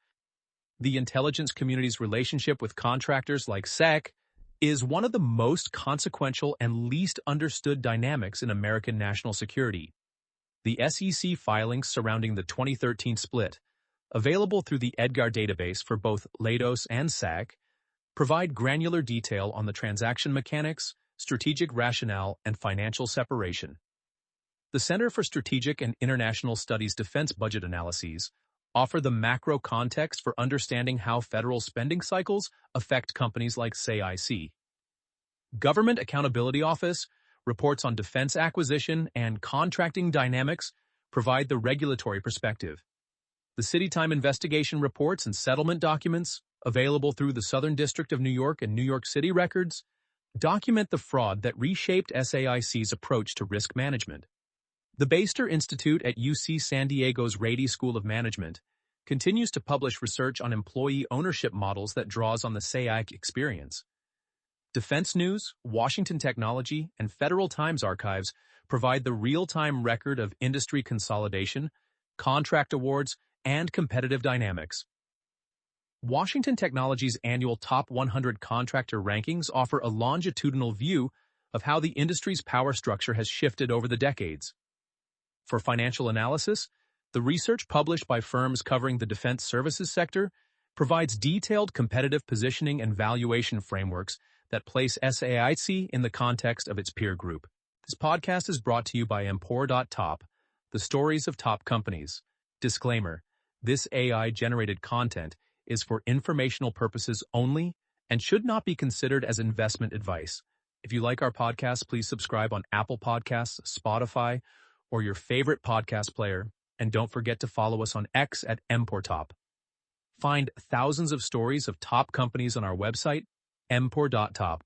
The intelligence community's relationship with contractors like SAIC is one of the most consequential and least understood dynamics in American national security. The SEC filings surrounding the 2013 split, available through the EDGAR database for both Leidos and SAIC, provide granular detail on the transaction mechanics, strategic rationale, and financial separation. The Center for Strategic and International Studies Defense Budget Analyses offer the macro context for understanding how federal spending cycles affect companies like SAIC. Government Accountability Office reports on defense acquisition and contracting dynamics provide the regulatory perspective. The City Time investigation reports and settlement documents, available through the Southern District of New York and New York City records, document the fraud that reshaped SAIC's approach to risk management. The Baster Institute at UC San Diego's Rady School of Management continues to publish research on employee ownership models that draws on the SAIC experience. Defense News, Washington Technology, and Federal Times archives provide the real-time record of industry consolidation, contract awards, and competitive dynamics. Washington Technology's annual Top 100 Contractor rankings offer a longitudinal view of how the industry's power structure has shifted over the decades. For financial analysis, the research published by firms covering the defense services sector provides detailed competitive positioning and valuation frameworks that place SAIC in the context of its peer group. This podcast is brought to you by Empor.top, the stories of top companies. Disclaimer: this AI-generated content is for informational purposes only and should not be considered as investment advice. If you like our podcast, please subscribe on Apple Podcasts, Spotify, or your favorite podcast player, and don't forget to follow us on X at Empor.top. Find thousands of stories of top companies on our website, Empor.top.